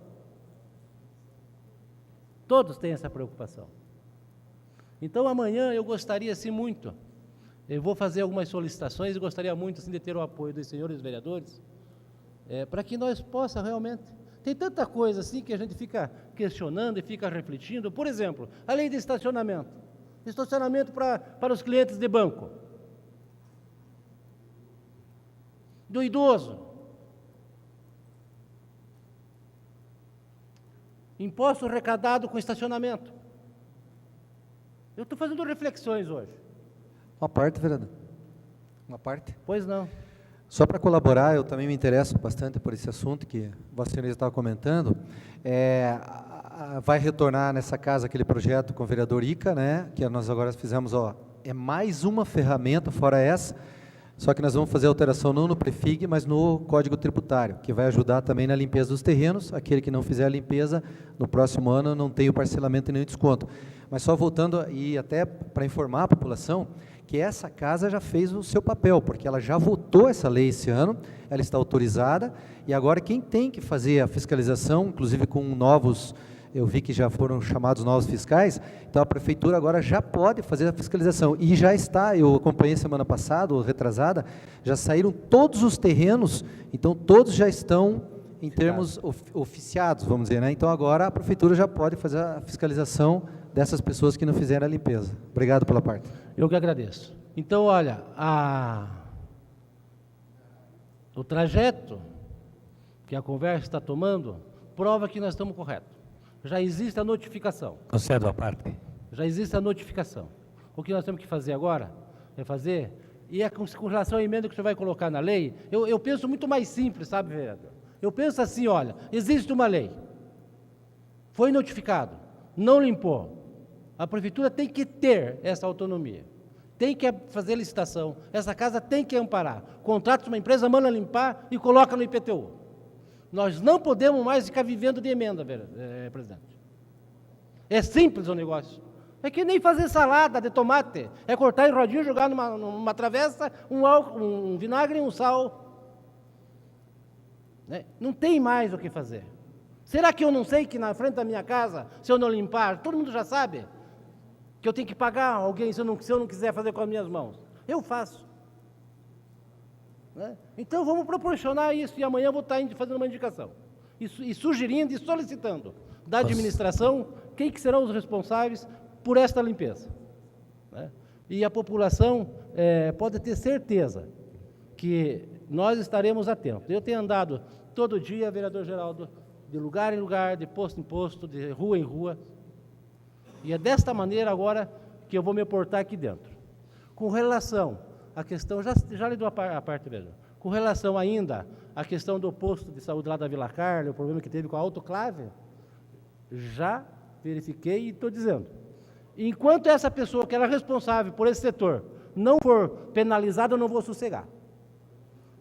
Todos têm essa preocupação. Então, amanhã eu gostaria, assim, muito, eu vou fazer algumas solicitações e gostaria muito, assim, de ter o apoio dos senhores vereadores, para que nós possamos realmente... Tem tanta coisa, assim, que a gente fica questionando e fica refletindo. Por exemplo, a lei de estacionamento. Estacionamento para os clientes de banco. Do idoso. Imposto arrecadado com estacionamento. Eu estou fazendo reflexões hoje. Uma parte, vereador. Uma parte. Pois não. Só para colaborar, eu também me interesso bastante por esse assunto que Vossa Senhoria estava comentando. Vai retornar nessa casa aquele projeto com o vereador Ica, né? Que nós agora fizemos, é mais uma ferramenta fora essa, só que nós vamos fazer alteração não no Prefig, mas no Código Tributário, que vai ajudar também na limpeza dos terrenos. Aquele que não fizer a limpeza, no próximo ano não tem o parcelamento e nem o desconto. Mas só voltando, e até para informar a população, que essa casa já fez o seu papel, porque ela já votou essa lei esse ano, ela está autorizada, e agora quem tem que fazer a fiscalização, inclusive com novos, eu vi que já foram chamados novos fiscais, então a prefeitura agora já pode fazer a fiscalização, e já está, eu acompanhei semana passada, ou retrasada, já saíram todos os terrenos, então todos já estão em termos oficiados, vamos dizer, né? Então agora a prefeitura já pode fazer a fiscalização dessas pessoas que não fizeram a limpeza. Obrigado pela parte. Eu que agradeço. Então, olha, o trajeto que a conversa está tomando prova que nós estamos corretos. Já existe a notificação. Concedo a parte. Já existe a notificação. O que nós temos que fazer agora é fazer, e com relação à emenda que o senhor vai colocar na lei, eu penso muito mais simples, sabe, vereador? Eu penso assim, olha, existe uma lei, foi notificado, não limpou. A prefeitura tem que ter essa autonomia, tem que fazer licitação, essa casa tem que amparar, contrata uma empresa, manda limpar e coloca no IPTU. Nós não podemos mais ficar vivendo de emenda, presidente. É simples o negócio. É que nem fazer salada de tomate, é cortar em rodinha, jogar numa travessa, um vinagre e um sal. Não tem mais o que fazer. Será que eu não sei que na frente da minha casa, se eu não limpar, todo mundo já sabe que eu tenho que pagar alguém se eu não quiser fazer com as minhas mãos? Eu faço. Então vamos proporcionar isso, e amanhã eu vou estar fazendo uma indicação, e sugerindo e solicitando da administração quem que serão os responsáveis por esta limpeza. E a população pode ter certeza que nós estaremos atentos. Eu tenho andado todo dia, vereador Geraldo, de lugar em lugar, de posto em posto, de rua em rua, e é desta maneira agora que eu vou me portar aqui dentro. Com relação à questão, já lhe dou a parte, veja, com relação ainda à questão do posto de saúde lá da Vila Carla, o problema que teve com a autoclave, já verifiquei e estou dizendo, enquanto essa pessoa que era responsável por esse setor não for penalizada, eu não vou sossegar.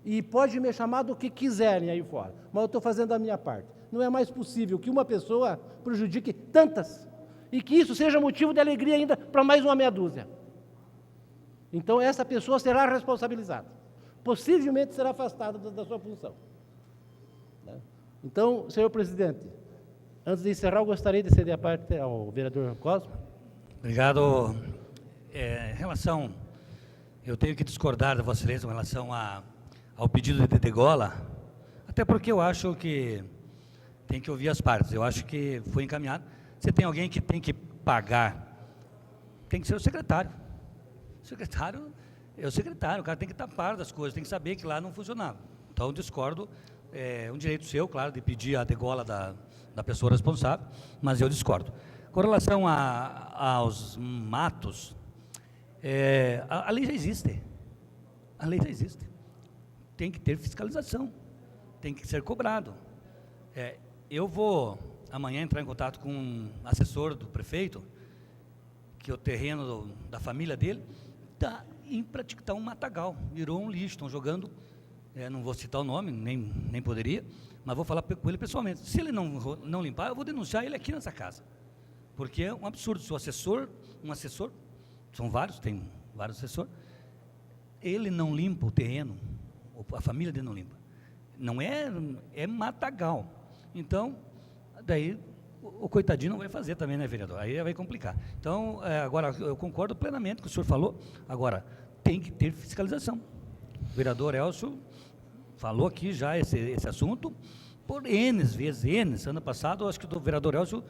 E pode me chamar do que quiserem aí fora, mas eu estou fazendo a minha parte. Não é mais possível que uma pessoa prejudique tantas, e que isso seja motivo de alegria ainda para mais uma meia dúzia. Então, essa pessoa será responsabilizada. Possivelmente será afastada da sua função. Então, senhor presidente, antes de encerrar, eu gostaria de ceder a parte ao vereador Cosmo. Obrigado. Em relação, eu tenho que discordar da Vossa Excelência em relação ao pedido de degola, até porque eu acho que tem que ouvir as partes. Eu acho que foi encaminhado. Você tem alguém que tem que pagar, tem que ser o secretário. O secretário é o secretário, o cara tem que estar par das coisas, tem que saber que lá não funcionava. Então, discordo, é um direito seu, claro, de pedir a degola da pessoa responsável, mas eu discordo. Com relação aos matos, a lei já existe. A lei já existe. Tem que ter fiscalização, tem que ser cobrado. Eu vou amanhã entrar em contato com um assessor do prefeito, que o terreno da família dele está em praticar um matagal, virou um lixo, estão jogando, não vou citar o nome, nem poderia, mas vou falar com ele pessoalmente. Se ele não limpar, eu vou denunciar ele aqui nessa casa, porque é um absurdo. Se um assessor, são vários, tem vários assessores, ele não limpa o terreno, a família dele não limpa, não é matagal. Então, daí o coitadinho não vai fazer também, né, vereador? Aí vai complicar. Então, agora, eu concordo plenamente com o que o senhor falou. Agora, tem que ter fiscalização. O vereador Elcio falou aqui já esse assunto por N vezes. Ano passado, acho que o vereador Elcio,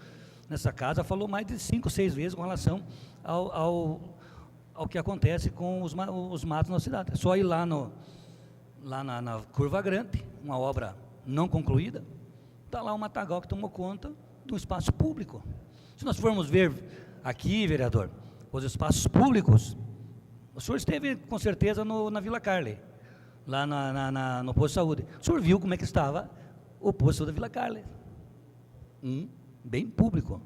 nessa casa, falou mais de 5, 6 vezes com relação ao que acontece com os matos na cidade. É só ir lá na Curva Grande, uma obra não concluída, está lá o matagal que tomou conta do espaço público. Se nós formos ver aqui, vereador, os espaços públicos, o senhor esteve com certeza na Vila Carle, lá no posto de saúde. O senhor viu como é que estava o posto da Vila Carle, bem público.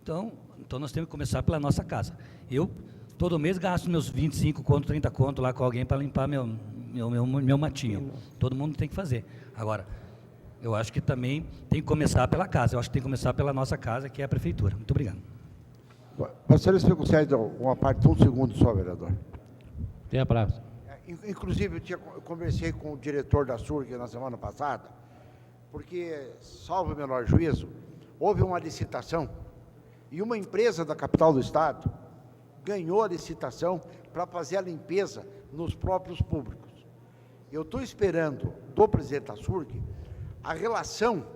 Então nós temos que começar pela nossa casa. Eu, todo mês, gasto meus 25 conto, 30 conto lá com alguém para limpar meu matinho. Todo mundo tem que fazer. Agora, eu acho que também tem que começar pela casa. Eu acho que tem que começar pela nossa casa, que é a prefeitura. Muito obrigado. Gostaria de conceder uma parte de um segundo só, vereador. Tem a praça. Inclusive, eu conversei com o diretor da SURG na semana passada, porque, salvo o menor juízo, houve uma licitação e uma empresa da capital do estado ganhou a licitação para fazer a limpeza nos próprios públicos. Eu estou esperando do presidente da SURG a relação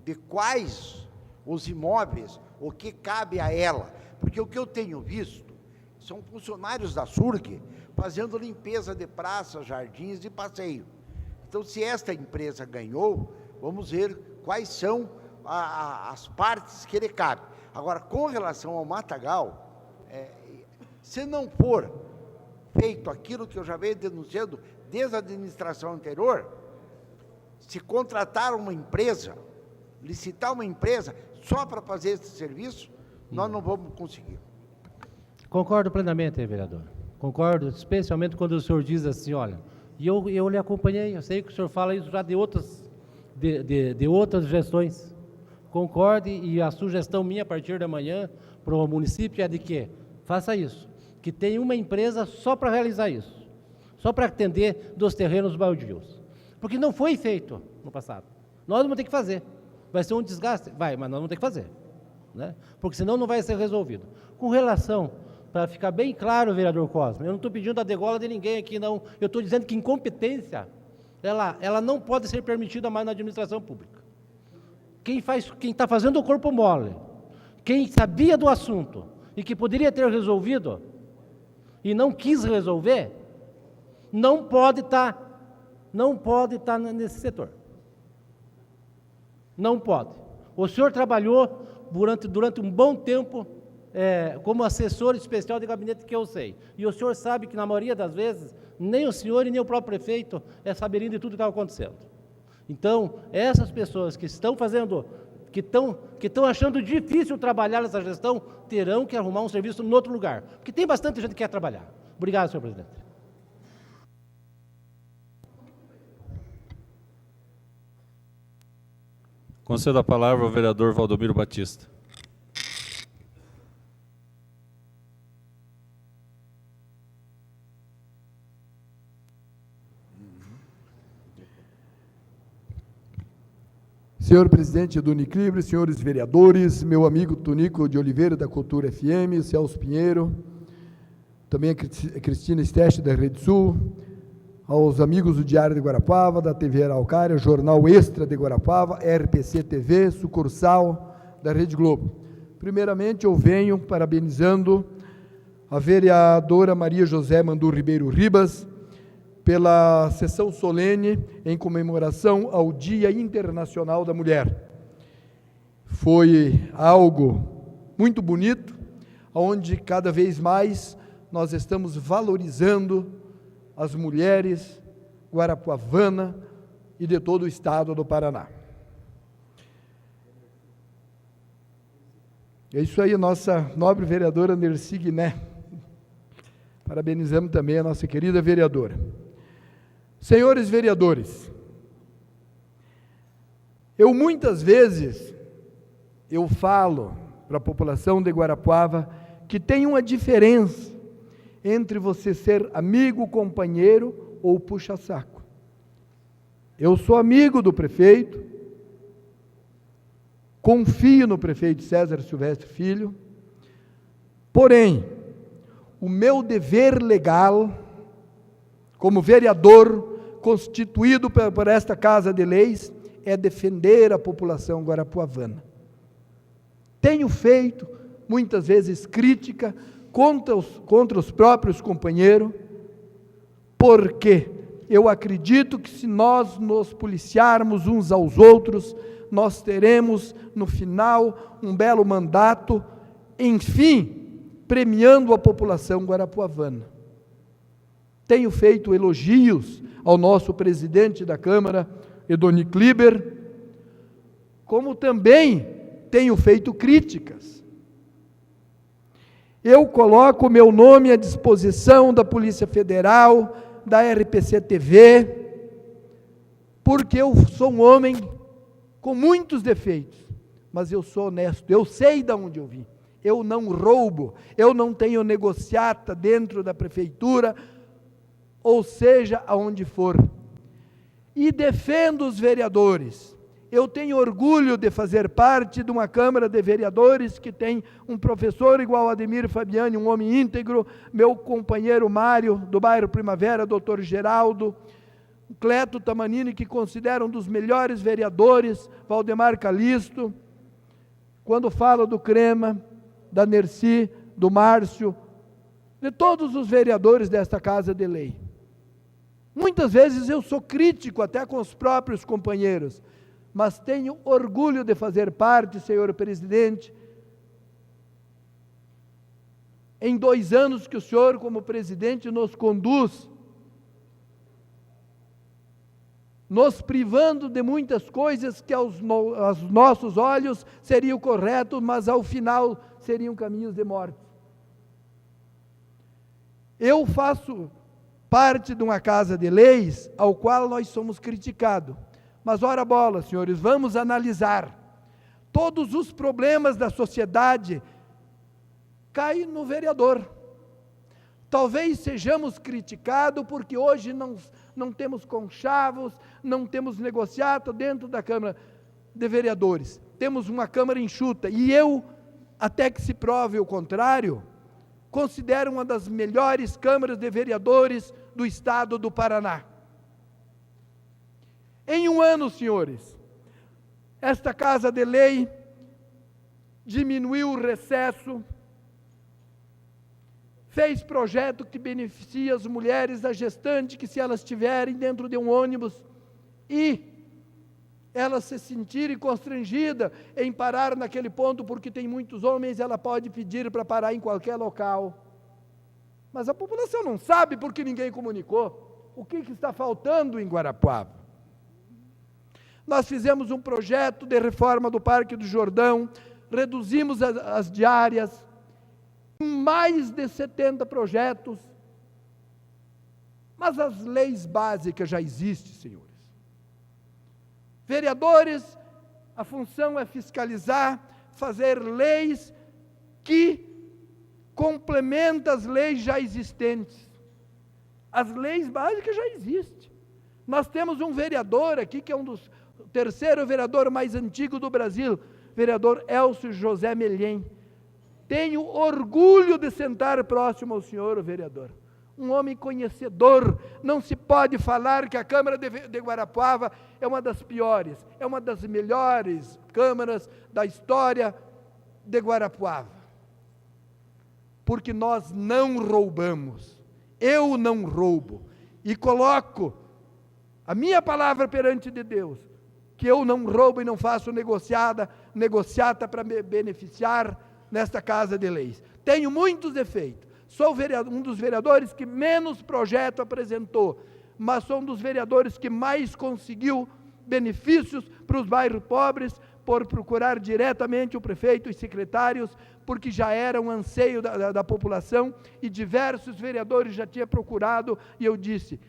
de quais os imóveis, o que cabe a ela, porque o que eu tenho visto são funcionários da SURG fazendo limpeza de praças, jardins e passeio. Então, se esta empresa ganhou, vamos ver quais são as partes que ele cabe. Agora, com relação ao matagal, se não for feito aquilo que eu já venho denunciando desde a administração anterior, se contratar uma empresa, licitar uma empresa só para fazer esse serviço, nós não vamos conseguir. Concordo plenamente, vereador. Concordo, especialmente quando o senhor diz assim, olha, e eu lhe acompanhei, eu sei que o senhor fala isso já de outras gestões. Concorde, e a sugestão minha a partir da manhã para o município é de que faça isso, que tenha uma empresa só para realizar isso, só para atender dos terrenos baldios. Porque não foi feito no passado. Nós vamos ter que fazer. Vai ser um desgaste? Vai, mas nós vamos ter que fazer, né? Porque senão não vai ser resolvido. Com relação, para ficar bem claro, vereador Cosme, eu não estou pedindo a degola de ninguém aqui, não. Eu estou dizendo que incompetência, ela não pode ser permitida mais na administração pública. Quem está fazendo o corpo mole, quem sabia do assunto e que poderia ter resolvido e não quis resolver, não pode estar nesse setor. Não pode. O senhor trabalhou durante um bom tempo como assessor especial de gabinete, que eu sei. E o senhor sabe que, na maioria das vezes, nem o senhor e nem o próprio prefeito saberiam de tudo que estava acontecendo. Então, essas pessoas que estão fazendo, que estão achando difícil trabalhar nessa gestão, terão que arrumar um serviço em outro lugar. Porque tem bastante gente que quer trabalhar. Obrigado, senhor presidente. Concedo a palavra ao vereador Valdomiro Batista. Senhor presidente do Uniclibre, senhores vereadores, meu amigo Tonico de Oliveira, da Cultura FM, Celso Pinheiro, também a Cristina Steste, da Rede Sul, aos amigos do Diário de Guarapava, da TV Araucária, Jornal Extra de Guarapava, RPC TV, sucursal da Rede Globo. Primeiramente, eu venho parabenizando a vereadora Maria José Mandu Ribeiro Ribas pela sessão solene em comemoração ao Dia Internacional da Mulher. Foi algo muito bonito, onde cada vez mais nós estamos valorizando as mulheres guarapuavana e de todo o estado do Paraná. É isso aí, nossa nobre vereadora Nercy Guiné. Parabenizamos também a nossa querida vereadora. Senhores vereadores, muitas vezes eu falo para a população de Guarapuava que tem uma diferença entre você ser amigo, companheiro ou puxa-saco. Eu sou amigo do prefeito, confio no prefeito César Silvestre Filho, porém, o meu dever legal, como vereador constituído por esta Casa de Leis, é defender a população guarapuavana. Tenho feito, muitas vezes, crítica contra os próprios companheiros, porque eu acredito que se nós nos policiarmos uns aos outros, nós teremos, no final, um belo mandato, enfim, premiando a população guarapuavana. Tenho feito elogios ao nosso presidente da Câmara, Edoni Kliber, como também tenho feito críticas. Eu coloco o meu nome à disposição da Polícia Federal, da RPC-TV, porque eu sou um homem com muitos defeitos, mas eu sou honesto, eu sei de onde eu vim, eu não roubo, eu não tenho negociata dentro da prefeitura, ou seja, aonde for, e defendo os vereadores. Eu tenho orgulho de fazer parte de uma Câmara de Vereadores que tem um professor igual a Ademir Fabiani, um homem íntegro, meu companheiro Mário, do bairro Primavera, doutor Geraldo, Cleto Tamanini, que considero um dos melhores vereadores, Valdemar Calisto, quando falo do Crema, da Nerci, do Márcio, de todos os vereadores desta Casa de Lei. Muitas vezes eu sou crítico até com os próprios companheiros, mas tenho orgulho de fazer parte, senhor presidente, em 2 anos que o senhor, como presidente, nos conduz, nos privando de muitas coisas que aos nossos olhos seriam corretos, mas ao final seriam caminhos de morte. Eu faço parte de uma Casa de Leis, ao qual nós somos criticados. Mas ora bola, senhores, vamos analisar. Todos os problemas da sociedade caem no vereador. Talvez sejamos criticados porque hoje não temos conchavos, não temos negociata dentro da Câmara de Vereadores. Temos uma Câmara enxuta. E eu, até que se prove o contrário, considero uma das melhores câmaras de vereadores do estado do Paraná. Em 1 ano, senhores, esta Casa de Lei diminuiu o recesso, fez projeto que beneficia as mulheres da gestante, que se elas estiverem dentro de um ônibus e elas se sentirem constrangidas em parar naquele ponto, porque tem muitos homens, ela pode pedir para parar em qualquer local. Mas a população não sabe porque ninguém comunicou o que está faltando em Guarapuava. Nós fizemos um projeto de reforma do Parque do Jordão, reduzimos as diárias, mais de 70 projetos, mas as leis básicas já existem, senhores. Vereadores, a função é fiscalizar, fazer leis que complementam as leis já existentes. As leis básicas já existem. Nós temos um vereador aqui, que é o 3º vereador mais antigo do Brasil, vereador Elcio José Melhem. Tenho orgulho de sentar próximo ao senhor, o vereador. Um homem conhecedor. Não se pode falar que a Câmara de Guarapuava é uma das piores, é uma das melhores câmaras da história de Guarapuava. Porque nós não roubamos. Eu não roubo. E coloco a minha palavra perante de Deus, que eu não roubo e não faço negociata para me beneficiar nesta Casa de Leis. Tenho muitos defeitos. Sou um dos vereadores que menos projeto apresentou, mas sou um dos vereadores que mais conseguiu benefícios para os bairros pobres, por procurar diretamente o prefeito e secretários, porque já era um anseio da população, e diversos vereadores já tinham procurado, e eu disse,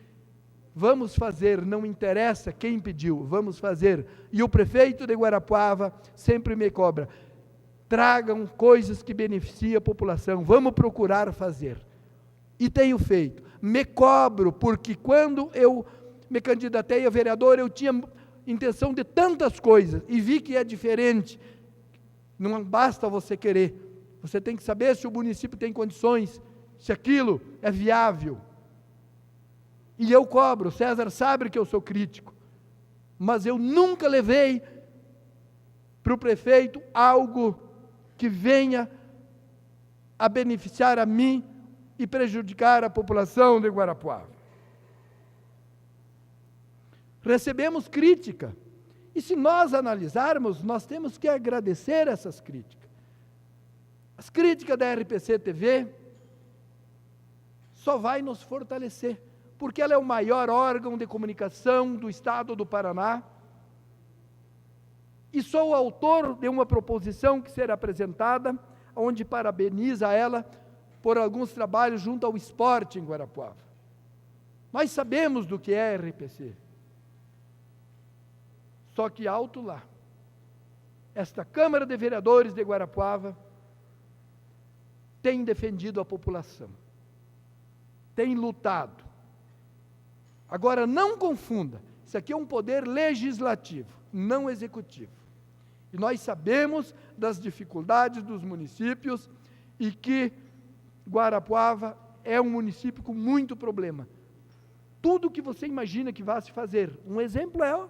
vamos fazer, não interessa quem pediu, vamos fazer. E o prefeito de Guarapuava sempre me cobra, tragam coisas que beneficiem a população, vamos procurar fazer. E tenho feito. Me cobro, porque quando eu me candidatei a vereador, eu tinha intenção de tantas coisas, e vi que é diferente. Não basta você querer, você tem que saber se o município tem condições, se aquilo é viável. E eu cobro, César sabe que eu sou crítico, mas eu nunca levei para o prefeito algo que venha a beneficiar a mim e prejudicar a população de Guarapuava. Recebemos crítica, e se nós analisarmos, nós temos que agradecer essas críticas. As críticas da RPC TV só vai nos fortalecer, porque ela é o maior órgão de comunicação do estado do Paraná, e sou o autor de uma proposição que será apresentada, onde parabeniza ela por alguns trabalhos junto ao esporte em Guarapuava. Nós sabemos do que é RPC. Só que alto lá, esta Câmara de Vereadores de Guarapuava tem defendido a população, tem lutado. Agora, não confunda, isso aqui é um poder legislativo, não executivo. E nós sabemos das dificuldades dos municípios e que Guarapuava é um município com muito problema. Tudo que você imagina que vá se fazer. Um exemplo é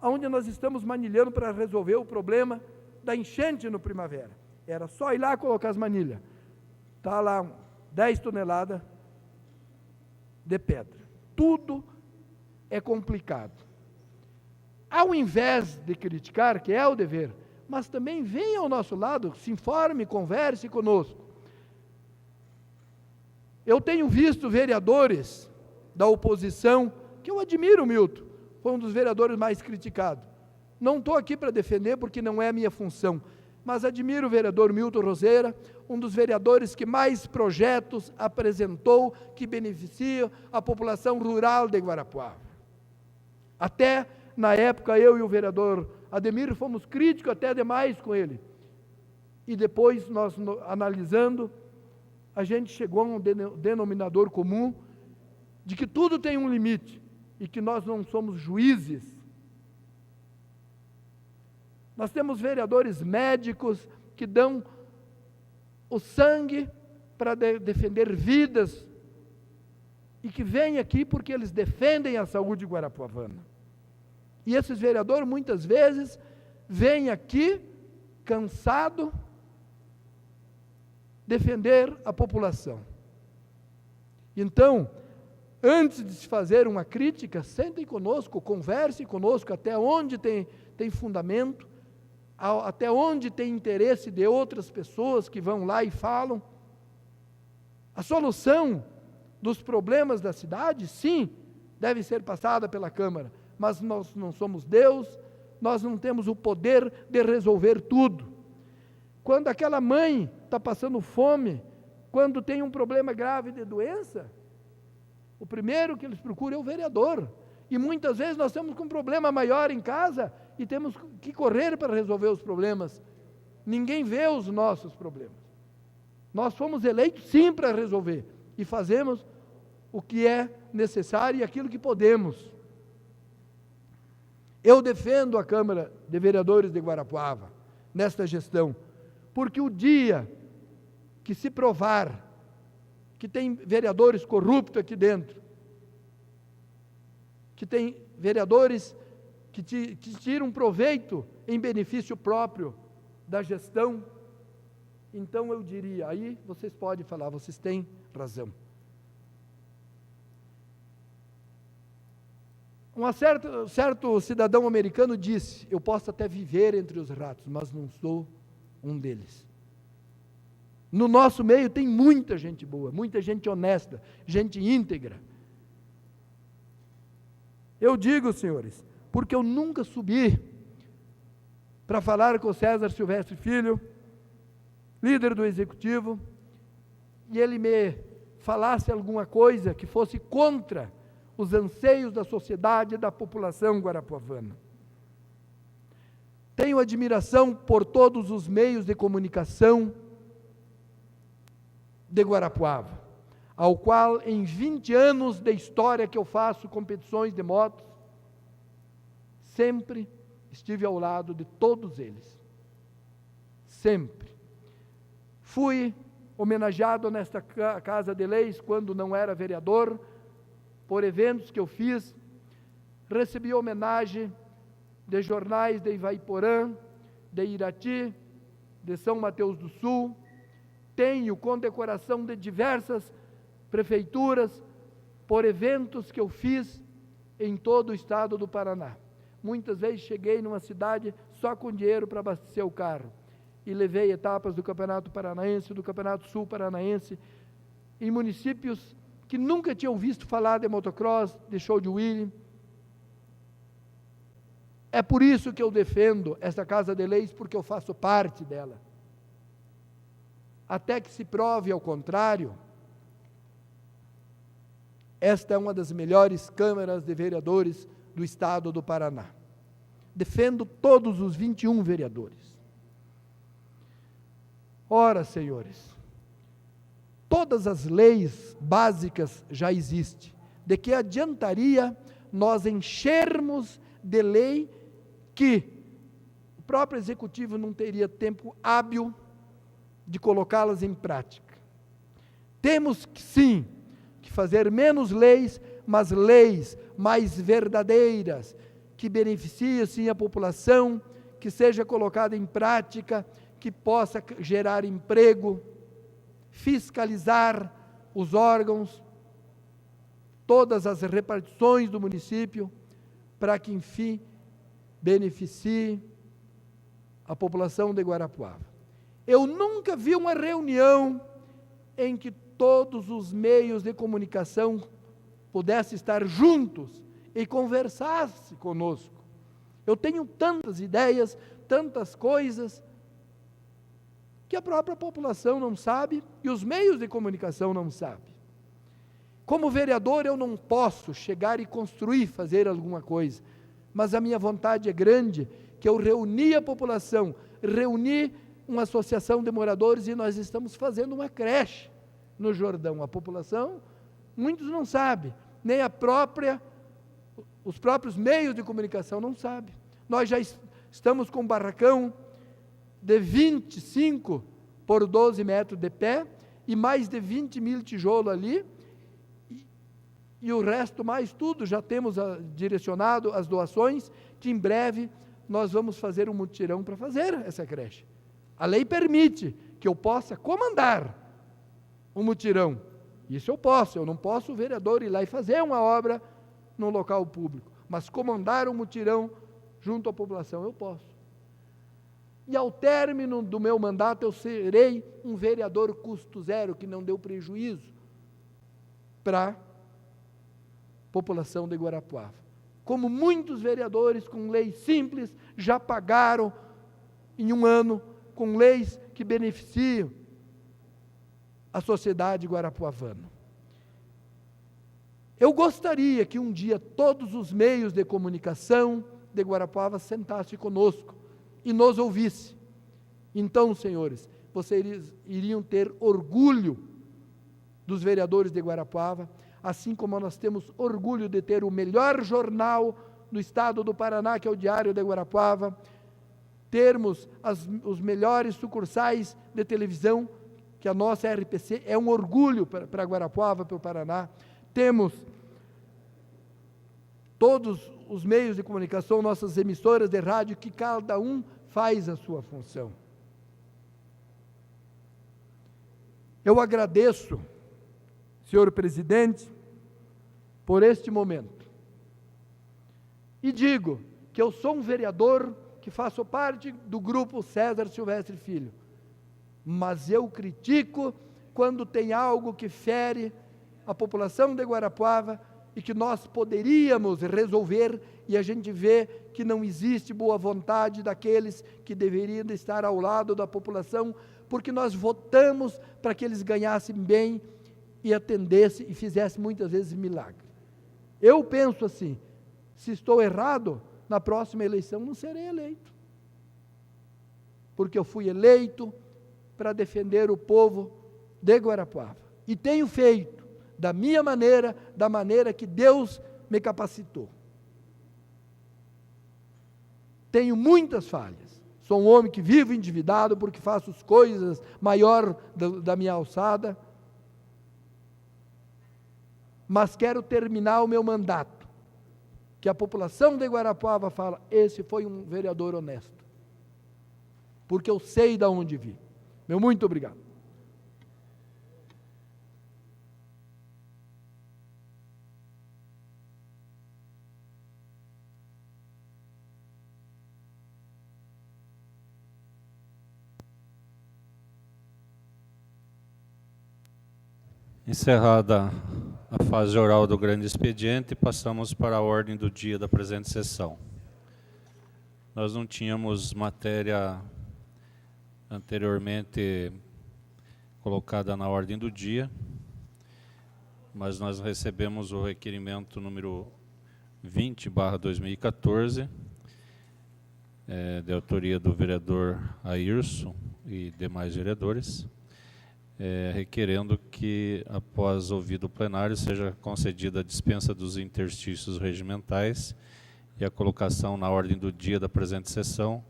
onde nós estamos manilhando para resolver o problema da enchente no Primavera. Era só ir lá colocar as manilhas. Está lá 10 toneladas de pedra. Tudo é complicado. Ao invés de criticar, que é o dever, mas também venha ao nosso lado, se informe, converse conosco. Eu tenho visto vereadores da oposição, que eu admiro, Milton, foi um dos vereadores mais criticados. Não estou aqui para defender, porque não é a minha função, mas admiro o vereador Milton Roseira, um dos vereadores que mais projetos apresentou, que beneficiam a população rural de Guarapuava. Até, na época, eu e o vereador Ademir fomos críticos até demais com ele. E depois, nós analisando, a gente chegou a um denominador comum, de que tudo tem um limite, e que nós não somos juízes. Nós temos vereadores médicos que dão o sangue para defender vidas, e que vêm aqui porque eles defendem a saúde guarapuavana. E esses vereadores, muitas vezes, vêm aqui, cansado, defender a população. Então, antes de se fazer uma crítica, sentem conosco, conversem conosco até onde tem fundamento, até onde tem interesse de outras pessoas que vão lá e falam. A solução dos problemas da cidade, sim, deve ser passada pela Câmara, mas nós não somos Deus, nós não temos o poder de resolver tudo. Quando aquela mãe está passando fome, quando tem um problema grave de doença, o primeiro que eles procuram é o vereador. E muitas vezes nós estamos com um problema maior em casa e temos que correr para resolver os problemas. Ninguém vê os nossos problemas. Nós fomos eleitos sim para resolver e fazemos o que é necessário e aquilo que podemos. Eu defendo a Câmara de Vereadores de Guarapuava nesta gestão, porque o dia que se provar que tem vereadores corruptos aqui dentro, que tem vereadores que tiram proveito em benefício próprio da gestão, então eu diria, aí vocês podem falar, vocês têm razão. Um certo cidadão americano disse, eu posso até viver entre os ratos, mas não sou um deles. No nosso meio tem muita gente boa, muita gente honesta, gente íntegra. Eu digo, senhores, porque eu nunca subi para falar com o César Silvestre Filho, líder do Executivo, e ele me falasse alguma coisa que fosse contra os anseios da sociedade e da população guarapuavana. Tenho admiração por todos os meios de comunicação de Guarapuava, ao qual em 20 anos de história que eu faço competições de motos, sempre estive ao lado de todos eles. sempre. Fui homenageado nesta Casa de Leis quando não era vereador, por eventos que eu fiz. Recebi homenagem de jornais de Ivaiporã, de Irati, de São Mateus do Sul. Tenho condecoração de diversas prefeituras por eventos que eu fiz em todo o estado do Paraná. Muitas vezes cheguei numa cidade só com dinheiro para abastecer o carro e levei etapas do Campeonato Paranaense, do Campeonato Sul Paranaense, em municípios que nunca tinham visto falar de motocross, de show de wheelie. É por isso que eu defendo esta Casa de Leis, porque eu faço parte dela. Até que se prove ao contrário, esta é uma das melhores câmaras de vereadores do estado do Paraná. Defendo todos os 21 vereadores. Ora, senhores, todas as leis básicas já existem. De que adiantaria nós enchermos de lei que o próprio executivo não teria tempo hábil de colocá-las em prática? Temos que, sim, que fazer menos leis, mas leis mais verdadeiras, que beneficiem sim a população, que seja colocada em prática, que possa gerar emprego, fiscalizar os órgãos, todas as repartições do município, para que, enfim, beneficie a população de Guarapuava. Eu nunca vi uma reunião em que todos os meios de comunicação pudessem estar juntos e conversassem conosco. Eu tenho tantas ideias, tantas coisas, que a própria população não sabe e os meios de comunicação não sabem. Como vereador, eu não posso chegar e construir, fazer alguma coisa, mas a minha vontade é grande, que eu reuni a população, reuni uma associação de moradores e nós estamos fazendo uma creche no Jordão. A população, muitos não sabem, nem os próprios meios de comunicação não sabem. Nós já estamos com um barracão de 25 por 12 metros de pé e mais de 20 mil tijolos ali, e o resto mais tudo, já temos direcionado as doações, que em breve nós vamos fazer um mutirão para fazer essa creche. A lei permite que eu possa comandar um mutirão, isso eu não posso o vereador ir lá e fazer uma obra num local público, mas comandar um mutirão junto à população eu posso. E ao término do meu mandato eu serei um vereador custo zero, que não deu prejuízo para a população de Guarapuava. Como muitos vereadores com leis simples já pagaram em um ano, com leis que beneficiam a sociedade guarapuavana. Eu gostaria que um dia todos os meios de comunicação de Guarapuava sentassem conosco e nos ouvissem. Então, senhores, vocês iriam ter orgulho dos vereadores de Guarapuava, assim como nós temos orgulho de ter o melhor jornal do estado do Paraná, que é o Diário de Guarapuava, termos os melhores sucursais de televisão, que a nossa RPC é um orgulho para Guarapuava, para o Paraná. Temos todos os meios de comunicação, nossas emissoras de rádio, que cada um faz a sua função. Eu agradeço, senhor presidente, por este momento. E digo que eu sou um vereador que faço parte do grupo César Silvestre Filho, mas eu critico quando tem algo que fere a população de Guarapuava e que nós poderíamos resolver, e a gente vê que não existe boa vontade daqueles que deveriam estar ao lado da população, porque nós votamos para que eles ganhassem bem e atendessem e fizessem muitas vezes milagre. Eu penso assim, se estou errado, na próxima eleição não serei eleito, porque eu fui eleito para defender o povo de Guarapuava, e tenho feito da minha maneira, da maneira que Deus me capacitou. Tenho muitas falhas, Sou um homem que vivo endividado porque faço as coisas maior da minha alçada. Mas quero terminar o meu mandato. Que a população de Guarapuava fala, esse foi um vereador honesto. Porque eu sei de onde vi. Meu muito obrigado. Encerrada a fase oral do grande expediente, passamos para a ordem do dia da presente sessão. Nós não tínhamos matéria anteriormente colocada na ordem do dia, mas nós recebemos o requerimento número 20/2014, de autoria do vereador Ayrson e demais vereadores, requerendo que, após ouvido o plenário, seja concedida a dispensa dos interstícios regimentais e a colocação na ordem do dia da presente sessão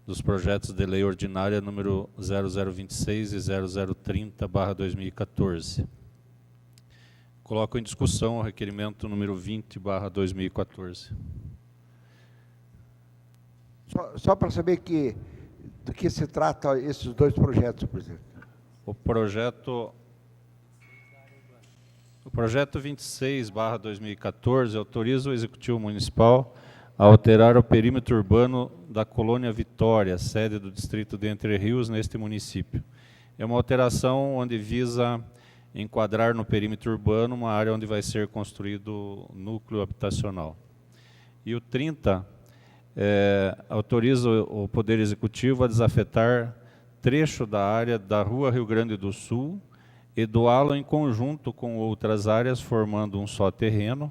dos projetos de lei ordinária número 0026 e 0030/2014. Coloco em discussão o requerimento número 20/2014. Só para saber do que se trata esses dois projetos, presidente. O projeto 26/2014 autoriza o Executivo Municipal a alterar o perímetro urbano da Colônia Vitória, sede do Distrito de Entre Rios, neste município. É uma alteração onde visa enquadrar no perímetro urbano uma área onde vai ser construído núcleo habitacional. E o 30 autoriza o Poder Executivo a desafetar trecho da área da Rua Rio Grande do Sul e doá-lo em conjunto com outras áreas, formando um só terreno,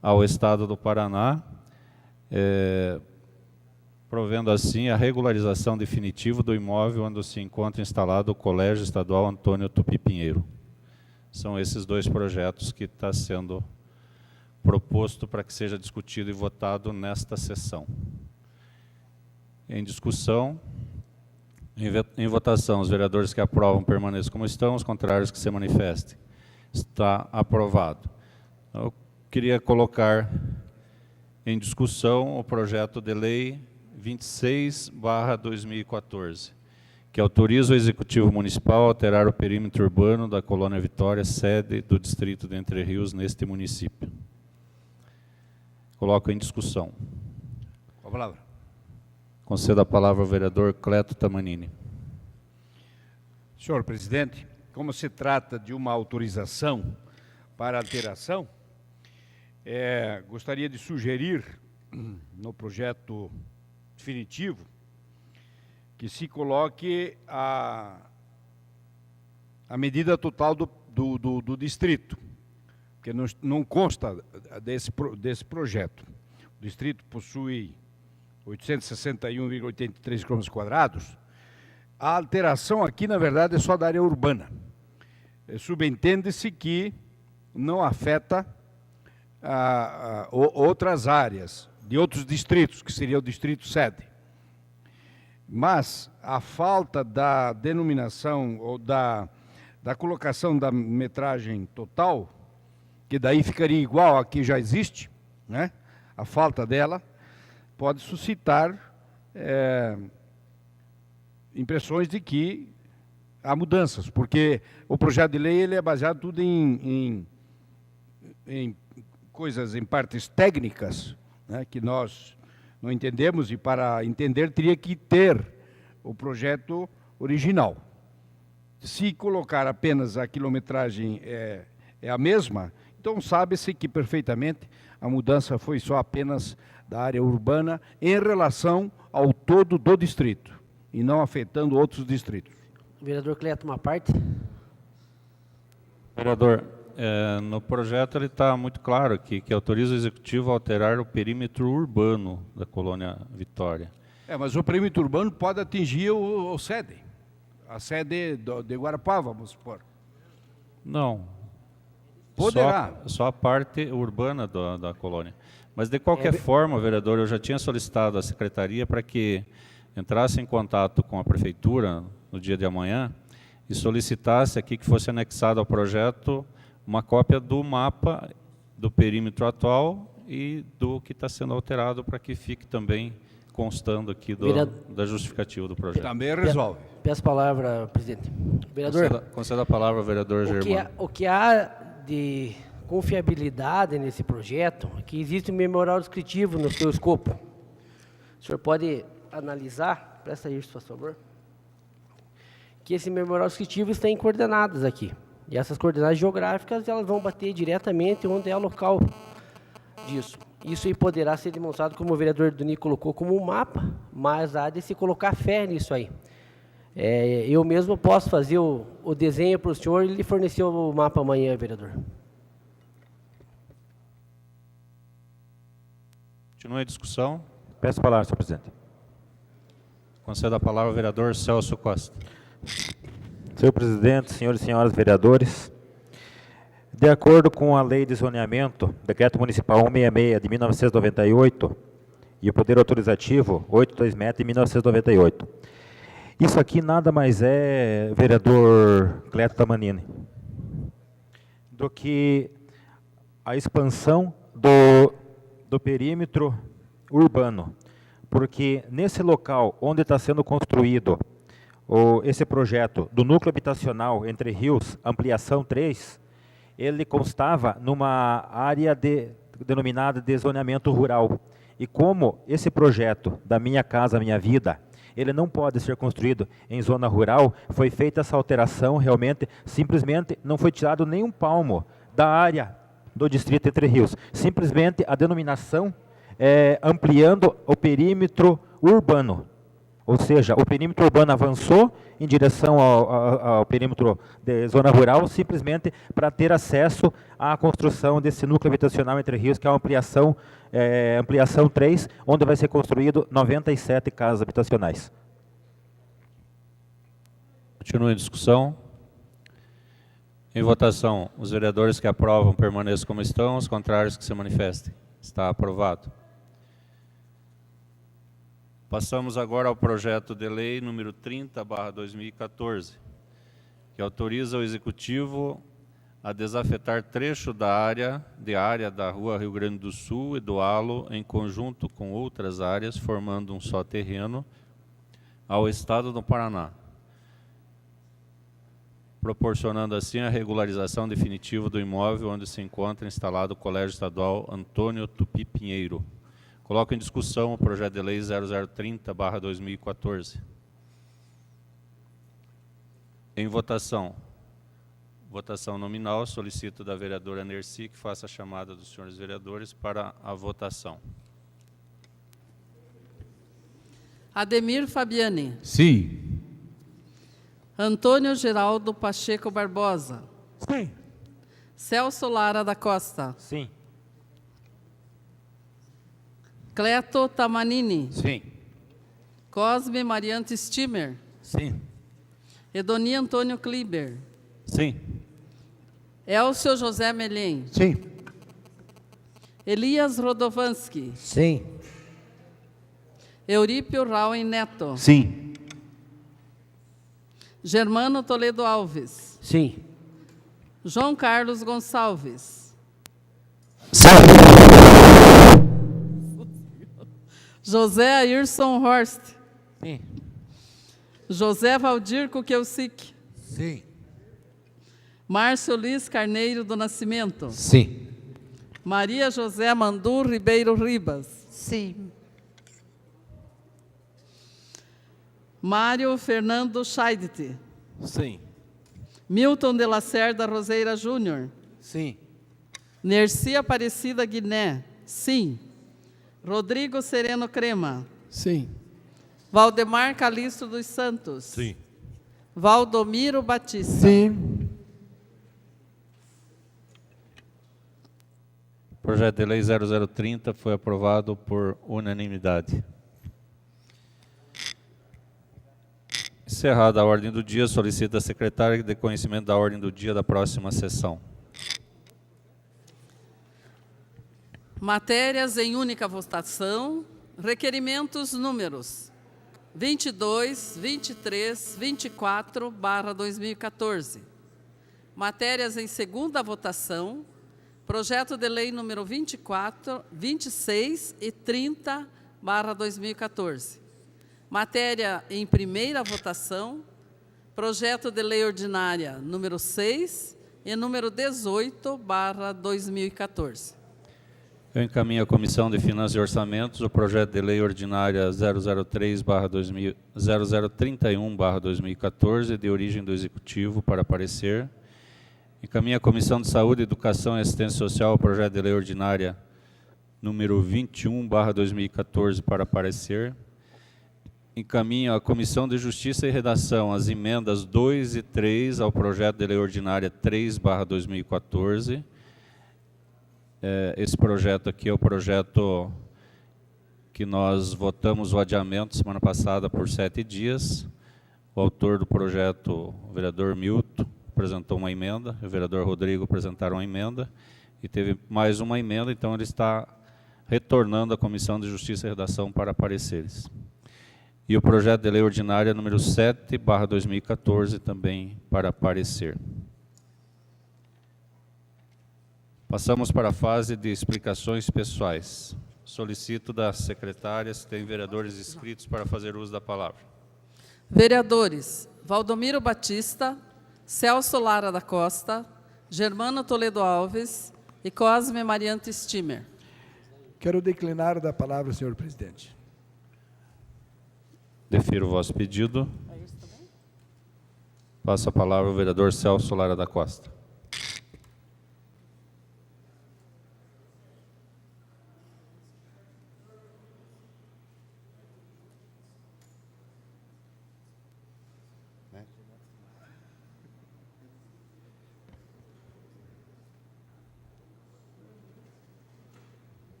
ao Estado do Paraná, provendo assim a regularização definitiva do imóvel onde se encontra instalado o Colégio Estadual Antônio Tupi Pinheiro. São esses dois projetos que está sendo proposto para que seja discutido e votado nesta sessão. Em discussão, em votação, os vereadores que aprovam permaneçam como estão, os contrários que se manifestem. Está aprovado. Eu queria colocar em discussão o projeto de lei 26/2014, que autoriza o Executivo Municipal a alterar o perímetro urbano da Colônia Vitória, sede do Distrito de Entre Rios, neste município. Coloco em discussão. Com a palavra. Concedo a palavra ao vereador Cleto Tamanini. Senhor presidente, como se trata de uma autorização para alteração, gostaria de sugerir no projeto definitivo que se coloque a medida total do distrito, que não consta desse projeto. O distrito possui 861,83 km². A alteração aqui, na verdade, é só da área urbana. Subentende-se que não afeta outras áreas de outros distritos, que seria o distrito sede. Mas a falta da denominação ou da colocação da metragem total, que daí ficaria igual a que já existe, né? A falta dela pode suscitar impressões de que há mudanças, porque o projeto de lei ele é baseado tudo em coisas, em partes técnicas, né, que nós não entendemos, e para entender teria que ter o projeto original. Se colocar apenas a quilometragem é a mesma, então sabe-se que perfeitamente a mudança foi só apenas da área urbana em relação ao todo do distrito, e não afetando outros distritos. Vereador Cleto, uma parte. Vereador, no projeto ele está muito claro aqui, que autoriza o Executivo a alterar o perímetro urbano da Colônia Vitória. Mas o perímetro urbano pode atingir o sede, a sede de Guarapuava, vamos supor. Não. Poderá. Só a parte urbana da colônia. Mas, de qualquer forma, vereador, eu já tinha solicitado à Secretaria para que entrasse em contato com a Prefeitura no dia de amanhã e solicitasse aqui que fosse anexado ao projeto uma cópia do mapa do perímetro atual e do que está sendo alterado, para que fique também constando aqui da justificativa do projeto. Também resolve. Peço a palavra, presidente. Vereador, Conceda a palavra ao vereador Germano. o que há de confiabilidade nesse projeto é que existe um memorial descritivo no seu escopo. O senhor pode analisar, presta isso, por favor, que esse memorial descritivo está em coordenadas aqui. E essas coordenadas geográficas, elas vão bater diretamente onde é o local disso. Isso aí poderá ser demonstrado, como o vereedor Doni colocou, como um mapa, mas há de se colocar fé nisso aí. Eu mesmo posso fazer o desenho para o senhor e lhe fornecer o mapa amanhã, vereador. Continua a discussão. Peço a palavra, senhor presidente. Conceda a palavra ao vereador Celso Costa. Senhor presidente, senhores e senhoras vereadores, de acordo com a Lei de Zoneamento, Decreto Municipal 166 de 1998 e o Poder Autorizativo 827 de 1998, isso aqui nada mais é, vereador Cleto Tamanini, do que a expansão do perímetro urbano, porque nesse local onde está sendo construído esse projeto do núcleo habitacional Entre Rios, ampliação 3, ele constava numa área denominada de zoneamento rural. E como esse projeto da Minha Casa Minha Vida, ele não pode ser construído em zona rural, foi feita essa alteração, realmente, simplesmente não foi tirado nem um palmo da área do distrito Entre Rios. Simplesmente a denominação ampliando o perímetro urbano. Ou seja, o perímetro urbano avançou em direção ao perímetro de zona rural, simplesmente para ter acesso à construção desse núcleo habitacional Entre Rios, que é uma ampliação 3, onde vai ser construído 97 casas habitacionais. Continua em discussão. Em votação, os vereadores que aprovam permaneçam como estão, os contrários que se manifestem. Está aprovado. Passamos agora ao projeto de lei número 30/2014, que autoriza o Executivo a desafetar trecho da área da Rua Rio Grande do Sul e doá-lo em conjunto com outras áreas, formando um só terreno, ao Estado do Paraná, proporcionando assim a regularização definitiva do imóvel onde se encontra instalado o Colégio Estadual Antônio Tupi Pinheiro. Coloco em discussão o projeto de lei 0030/2014. Em votação. Votação nominal. Solicito da vereadora Nerci que faça a chamada dos senhores vereadores para a votação. Ademir Fabiani. Sim. Antônio Geraldo Pacheco Barbosa. Sim. Celso Lara da Costa. Sim. Cleto Tamanini. Sim. Cosme Mariante Stimmer. Sim. Edoni Antônio Kliber. Sim. Elcio José Melhem. Sim. Elias Rodovansky. Sim. Eurípio Rauen Neto. Sim. Germano Toledo Alves. Sim. João Carlos Gonçalves. José Ayrson Horst. Sim. José Valdir Kukielsic. Sim. Márcio Luiz Carneiro do Nascimento. Sim. Maria José Mandu Ribeiro Ribas. Sim. Mário Fernando Scheidt. Sim. Milton de Lacerda Roseira Júnior. Sim. Nerci Aparecida Guiné. Sim. Rodrigo Sereno Crema. Sim. Valdemar Calixto dos Santos. Sim. Valdomiro Batista. Sim. O projeto de lei 0030 foi aprovado por unanimidade. Encerrada a ordem do dia, solicito a secretária que dê conhecimento da ordem do dia da próxima sessão. Matérias em única votação. Requerimentos números 22, 23, 24/2014. Matérias em segunda votação. Projeto de lei número 24, 26 e 30/2014. Matéria em primeira votação. Projeto de lei ordinária número 6 e número 18/2014. Eu encaminho à Comissão de Finanças e Orçamentos o projeto de lei ordinária 0031/2014, de origem do Executivo, para parecer. Encaminho à Comissão de Saúde, Educação e Assistência Social o projeto de lei ordinária número 21/2014, para parecer. Encaminho à Comissão de Justiça e Redação as emendas 2 e 3 ao projeto de lei ordinária 3/2014. Esse projeto aqui é o projeto que nós votamos o adiamento semana passada por 7 dias. O autor do projeto, o vereador Milton, apresentou uma emenda, o vereador Rodrigo apresentaram uma emenda, e teve mais uma emenda, então ele está retornando à Comissão de Justiça e Redação para pareceres. E o projeto de lei ordinária número 7/2014 também para parecer. Passamos para a fase de explicações pessoais. Solicito das secretárias se tem vereadores inscritos para fazer uso da palavra. Vereadores Valdomiro Batista, Celso Lara da Costa, Germano Toledo Alves e Cosme Mariante Stimer. Quero declinar da palavra, senhor presidente. Defiro o vosso pedido. Passo a palavra ao vereador Celso Lara da Costa.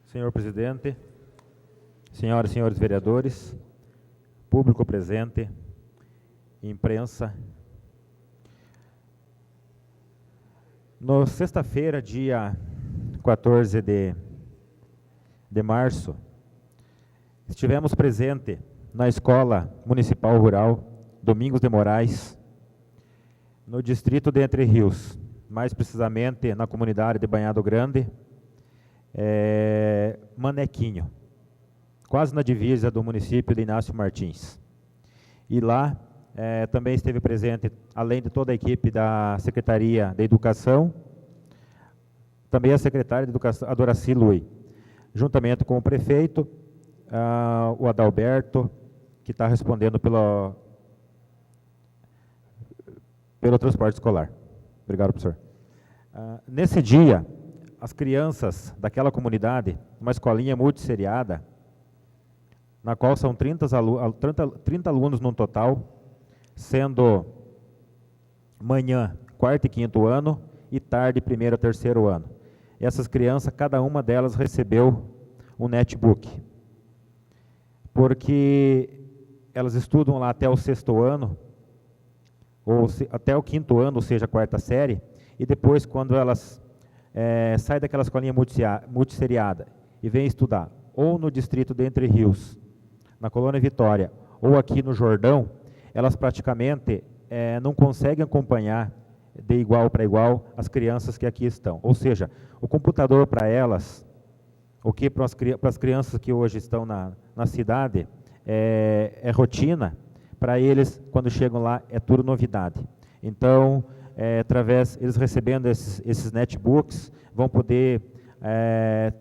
Senhor presidente, senhoras e senhores vereadores, público presente, imprensa. Na sexta-feira, dia 14 de março, estivemos presentes na Escola Municipal Rural Domingos de Moraes, no distrito de Entre Rios, mais precisamente na comunidade de Banhado Grande, Manequinho, quase na divisa do município de Inácio Martins. E lá também esteve presente, além de toda a equipe da Secretaria de Educação, também a secretária de Educação, a Doraci Lui, juntamente com o prefeito, o Adalberto, que está respondendo pelo transporte escolar. Obrigado, professor. Nesse dia, as crianças daquela comunidade, uma escolinha multisseriada, na qual são 30 alunos no total, sendo manhã, 4º e 5º ano, e tarde, 1º e 3º ano. Essas crianças, cada uma delas recebeu um netbook, porque elas estudam lá até o 6º ano, ou até o 5º ano, ou seja, a 4ª série, e depois, quando elas saem daquela escolinha multisseriada e vêm estudar, ou no distrito de Entre Rios, na Colônia Vitória, ou aqui no Jordão, elas praticamente não conseguem acompanhar de igual para igual as crianças que aqui estão. Ou seja, o computador para elas, o que para as crianças que hoje estão na cidade, é rotina, para eles, quando chegam lá, é tudo novidade. Então, através, eles recebendo esses netbooks, vão poder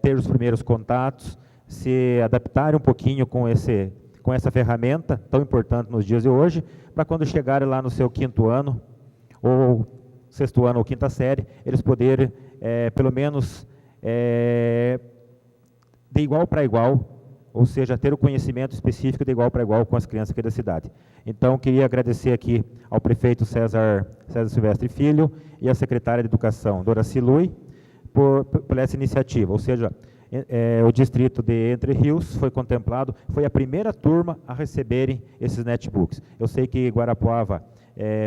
ter os primeiros contatos, se adaptarem um pouquinho com essa ferramenta tão importante nos dias de hoje, para quando chegarem lá no seu 5º ano, ou 6º ano ou 5ª série, eles poderem, pelo menos, de igual para igual, ou seja, ter o conhecimento específico de igual para igual com as crianças aqui da cidade. Então, queria agradecer aqui ao prefeito César Silvestre Filho e à secretária de Educação, Doraci Lui, por essa iniciativa. Ou seja, o distrito de Entre Rios foi contemplado, foi a primeira turma a receberem esses netbooks. Eu sei que Guarapuava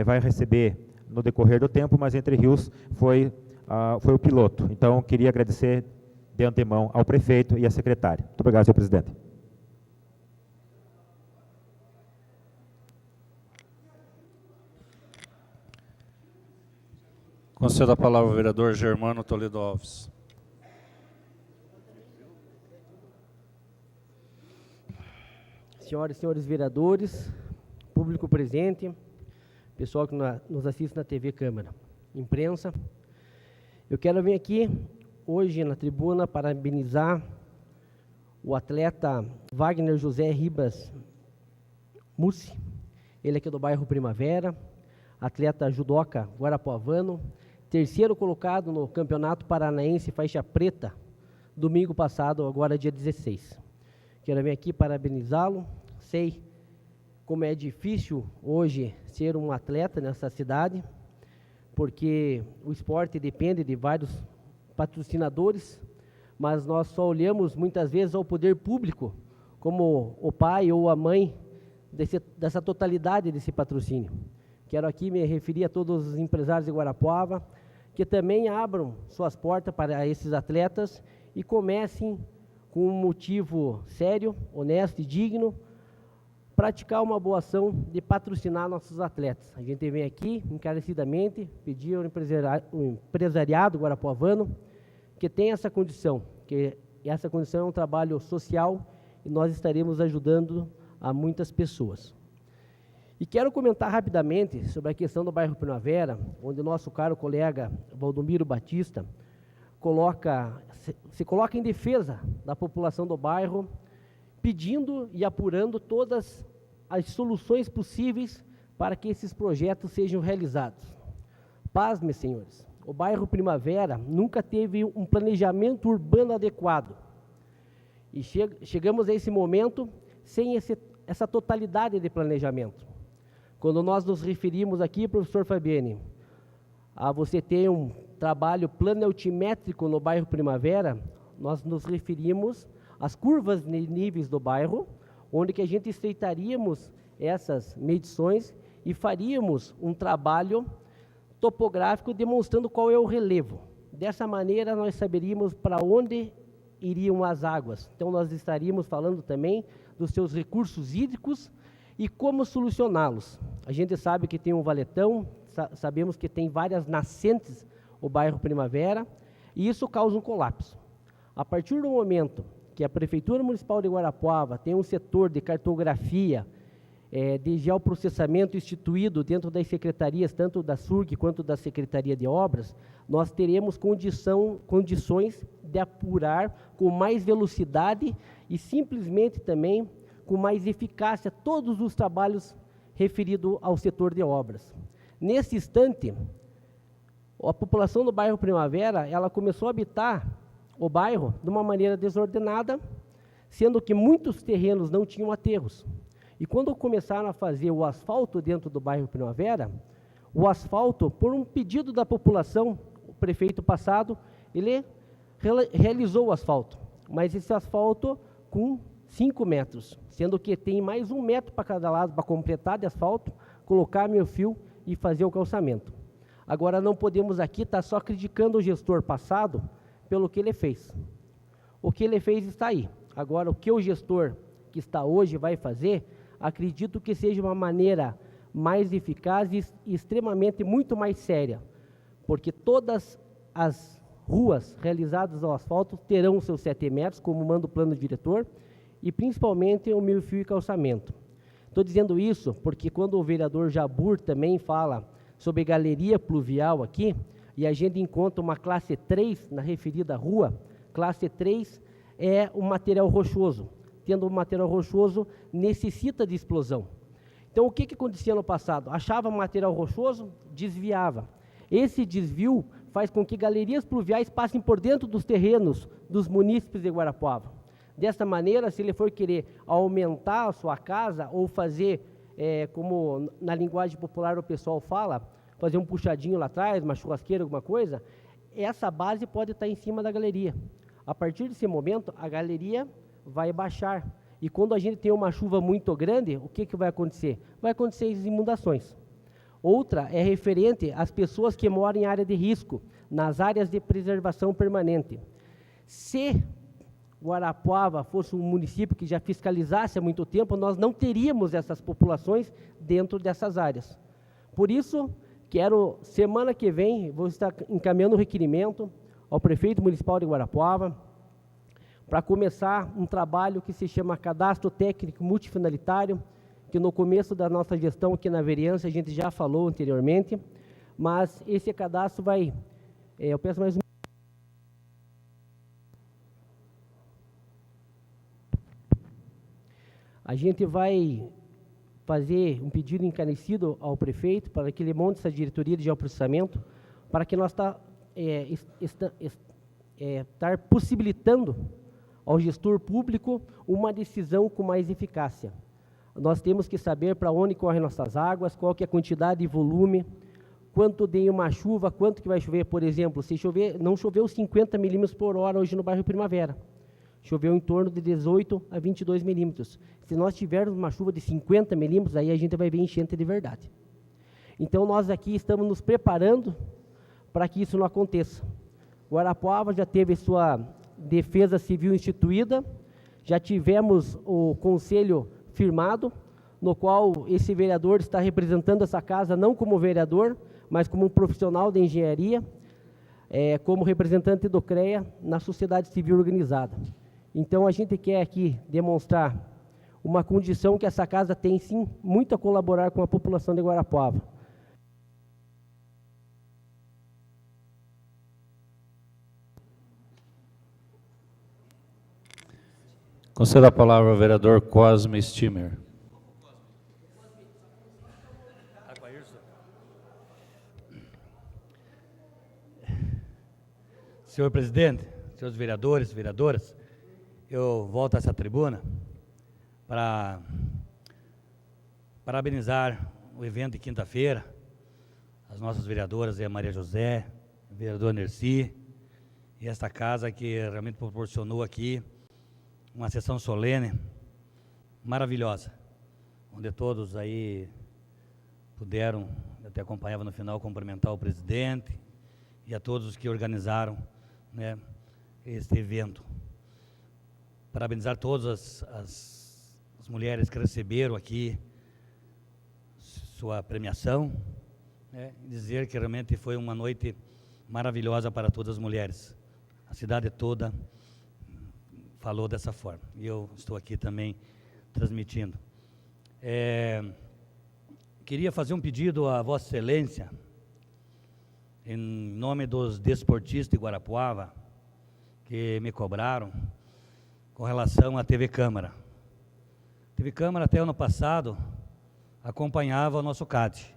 vai receber no decorrer do tempo, mas Entre Rios foi o piloto. Então, queria agradecer de antemão ao prefeito e à secretária. Muito obrigado, senhor presidente. Concedo a palavra ao vereador Germano Toledo Alves. Senhoras e senhores vereadores, público presente, pessoal que nos assiste na TV Câmara, imprensa, eu quero vir aqui hoje na tribuna parabenizar o atleta Wagner José Ribas Mussi, ele aqui do bairro Primavera, atleta judoca guarapuavano, terceiro colocado no Campeonato Paranaense Faixa Preta, domingo passado, agora dia 16. Quero vir aqui parabenizá-lo. Sei como é difícil hoje ser um atleta nessa cidade, porque o esporte depende de vários patrocinadores, mas nós só olhamos muitas vezes ao poder público como o pai ou a mãe dessa totalidade desse patrocínio. Quero aqui me referir a todos os empresários de Guarapuava, que também abram suas portas para esses atletas e comecem com um motivo sério, honesto e digno, praticar uma boa ação de patrocinar nossos atletas. A gente vem aqui, encarecidamente, pedir ao empresariado guarapuavano que tenha essa condição, que essa condição é um trabalho social e nós estaremos ajudando a muitas pessoas. E quero comentar rapidamente sobre a questão do bairro Primavera, onde o nosso caro colega Valdomiro Batista se coloca em defesa da população do bairro, pedindo e apurando todas as soluções possíveis para que esses projetos sejam realizados. Pasme, senhores, o bairro Primavera nunca teve um planejamento urbano adequado. E chegamos a esse momento sem essa totalidade de planejamento. Quando nós nos referimos aqui, professor Fabiani, a você ter um trabalho planaltimétrico no bairro Primavera, nós nos referimos às curvas de níveis do bairro, onde que a gente estreitaríamos essas medições e faríamos um trabalho topográfico demonstrando qual é o relevo. Dessa maneira, nós saberíamos para onde iriam as águas. Então, nós estaríamos falando também dos seus recursos hídricos e como solucioná-los. A gente sabe que tem um valetão, sabemos que tem várias nascentes o bairro Primavera, e isso causa um colapso. A partir do momento que a Prefeitura Municipal de Guarapuava tem um setor de cartografia, de geoprocessamento instituído dentro das secretarias, tanto da SURG quanto da Secretaria de Obras, nós teremos condições de apurar com mais velocidade e simplesmente também com mais eficácia todos os trabalhos referidos ao setor de obras. Nesse instante, a população do bairro Primavera, ela começou a habitar o bairro de uma maneira desordenada, sendo que muitos terrenos não tinham aterros. E quando começaram a fazer o asfalto dentro do bairro Primavera, o asfalto, por um pedido da população, o prefeito passado, ele realizou o asfalto, mas esse asfalto com 5 metros, sendo que tem mais 1 metro para cada lado para completar de asfalto, colocar meio fio e fazer o calçamento. Agora não podemos aqui estar só criticando o gestor passado pelo que ele fez. O que ele fez está aí. Agora, o que o gestor que está hoje vai fazer, acredito que seja uma maneira mais eficaz e extremamente muito mais séria, porque todas as ruas realizadas ao asfalto terão seus 7 metros, como manda o plano diretor, e principalmente o meio fio e calçamento. Estou dizendo isso porque quando o vereador Jabur também fala sobre galeria pluvial aqui, e a gente encontra uma classe 3 na referida rua, classe 3 é um material rochoso. Tendo um material rochoso, necessita de explosão. Então, o que acontecia no passado? Achava material rochoso, desviava. Esse desvio faz com que galerias pluviais passem por dentro dos terrenos dos munícipes de Guarapuava. Dessa maneira, se ele for querer aumentar a sua casa ou fazer, como na linguagem popular o pessoal fala, fazer um puxadinho lá atrás, uma churrasqueira, alguma coisa, essa base pode estar em cima da galeria. A partir desse momento, a galeria vai baixar. E quando a gente tem uma chuva muito grande, o que vai acontecer? Vai acontecer as inundações. Outra é referente às pessoas que moram em área de risco, nas áreas de preservação permanente. Se Guarapuava fosse um município que já fiscalizasse há muito tempo, nós não teríamos essas populações dentro dessas áreas. Por isso semana que vem, vou estar encaminhando um requerimento ao prefeito municipal de Guarapuava para começar um trabalho que se chama Cadastro Técnico Multifinalitário, que no começo da nossa gestão aqui na vereança a gente já falou anteriormente, mas esse cadastro vai, eu peço mais um. A gente vai fazer um pedido encarecido ao prefeito para que ele monte essa diretoria de geoprocessamento, para que nós estar possibilitando ao gestor público uma decisão com mais eficácia. Nós temos que saber para onde correm nossas águas, qual que é a quantidade e volume, quanto tem uma chuva, quanto que vai chover. Por exemplo, se chover, não choveu 50 milímetros por hora hoje no bairro Primavera. Choveu em torno de 18 a 22 milímetros. Se nós tivermos uma chuva de 50 milímetros, aí a gente vai ver enchente de verdade. Então, nós aqui estamos nos preparando para que isso não aconteça. Guarapuava já teve sua defesa civil instituída, já tivemos o conselho firmado, no qual esse vereador está representando essa casa não como vereador, mas como um profissional de engenharia, como representante do CREA na sociedade civil organizada. Então, a gente quer aqui demonstrar uma condição que essa casa tem, sim, muito a colaborar com a população de Guarapuava. Concedo a palavra ao vereador Cosme Stimmer. Senhor presidente, senhores vereadores e vereadoras, eu volto a essa tribuna para parabenizar o evento de quinta-feira, as nossas vereadoras, a Maria José, o vereador Nerci, e esta casa que realmente proporcionou aqui uma sessão solene, maravilhosa, onde todos aí puderam, até acompanhava no final, cumprimentar o presidente e a todos os que organizaram, né, este evento. Parabenizar todas as mulheres que receberam aqui sua premiação, né, e dizer que realmente foi uma noite maravilhosa para todas as mulheres. A cidade toda falou dessa forma, e eu estou aqui também transmitindo. Queria fazer um pedido a Vossa Excelência, em nome dos desportistas de Guarapuava, que me cobraram, com relação à TV Câmara. A TV Câmara, até ano passado, acompanhava o nosso CAD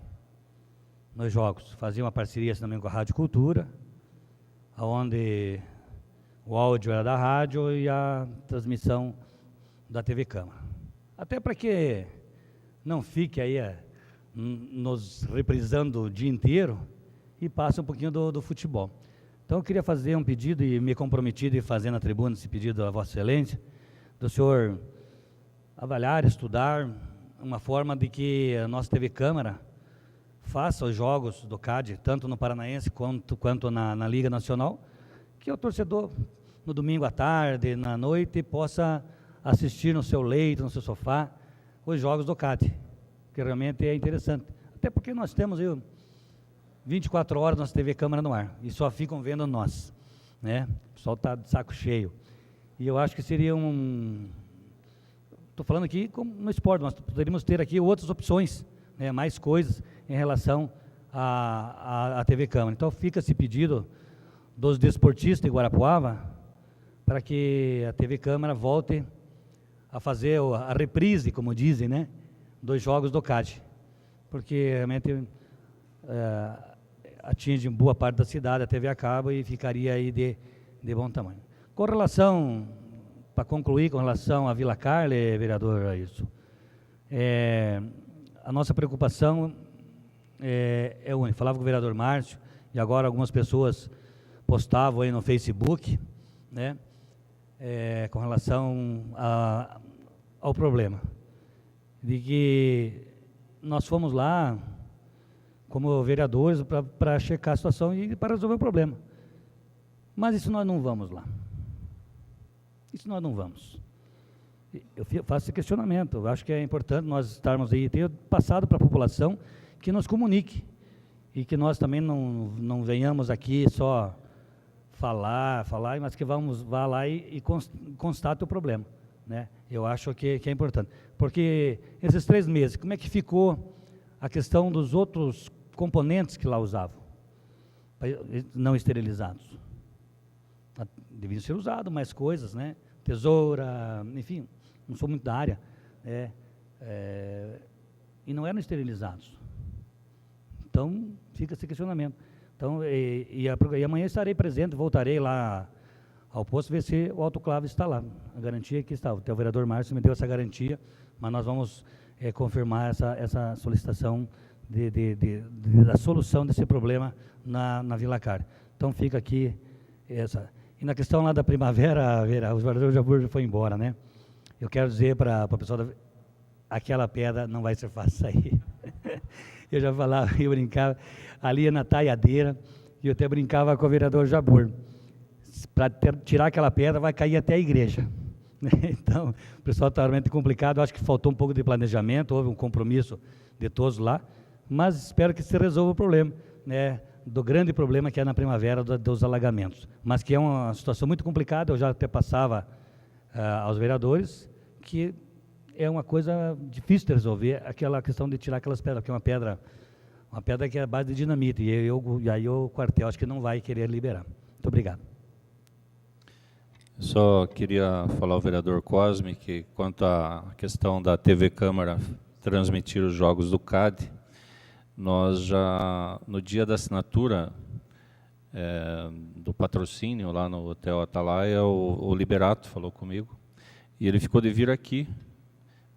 nos jogos. Fazia uma parceria também com a Rádio Cultura, onde o áudio era da rádio e a transmissão da TV Câmara. Até para que não fique aí nos reprisando o dia inteiro e passe um pouquinho do futebol. Então, eu queria fazer um pedido e me comprometi de fazer na tribuna esse pedido a Vossa Excelência, do senhor avaliar, estudar uma forma de que a nossa TV Câmara faça os jogos do CAD, tanto no Paranaense quanto na Liga Nacional, que o torcedor, no domingo à tarde, na noite, possa assistir no seu leito, no seu sofá, os jogos do CAD, que realmente é interessante. Até porque nós temos 24 horas nossa TV Câmara no ar, e só ficam vendo nós, né? O pessoal está de saco cheio. E eu acho que seria estou falando aqui como no esporte, nós poderíamos ter aqui outras opções, né? Mais coisas em relação à TV Câmara. Então fica esse pedido dos desportistas de Guarapuava, para que a TV Câmara volte a fazer a reprise, como dizem, né? Dos jogos do CAD, porque realmente atinge boa parte da cidade, a TV a cabo, e ficaria aí de bom tamanho. Com relação, para concluir, com relação à Vila Carle, vereador Ailson, a nossa preocupação é única. Falava com o vereador Márcio, e agora algumas pessoas postavam aí no Facebook, né, com relação ao problema, de que nós fomos lá como vereadores para checar a situação e para resolver o problema. Mas isso nós não vamos lá. Isso nós não vamos. Eu faço esse questionamento. Eu acho que é importante nós estarmos aí, ter passado para a população que nos comunique. e que nós também não venhamos aqui só falar, mas que vá lá e constate o problema, né? Eu acho que é importante. Porque esses 3 meses, como é que ficou a questão dos outros componentes que lá usavam, não esterilizados? Deviam ser usados mais coisas, né? Tesoura, enfim, não sou muito da área, e não eram esterilizados. Então, fica esse questionamento. Então, e amanhã estarei presente, voltarei lá ao posto ver se o autoclave está lá. A garantia que está. O vereador Márcio me deu essa garantia, mas nós vamos confirmar essa solicitação da solução desse problema na Vila Car. Então, fica aqui essa. E na questão lá da primavera, o vereador Jabur já foi embora, né? Eu quero dizer para o pessoal, aquela pedra não vai ser fácil sair. Eu já falava, eu brincava, ali na talhadeira, e eu até brincava com o vereador Jabur. Para tirar aquela pedra, vai cair até a igreja. Então, o pessoal está realmente complicado, acho que faltou um pouco de planejamento, houve um compromisso de todos lá, mas espero que se resolva o problema, né, do grande problema que é na primavera dos alagamentos. Mas que é uma situação muito complicada, eu já até passava aos vereadores, que é uma coisa difícil de resolver, aquela questão de tirar aquelas pedras, porque é uma pedra que é a base de dinamite, e aí o quartel acho que não vai querer liberar. Muito obrigado. Só queria falar ao vereador Cosme que, quanto à questão da TV Câmara transmitir os jogos do CAD, nós já, no dia da assinatura do patrocínio lá no Hotel Atalaia, o Liberato falou comigo, e ele ficou de vir aqui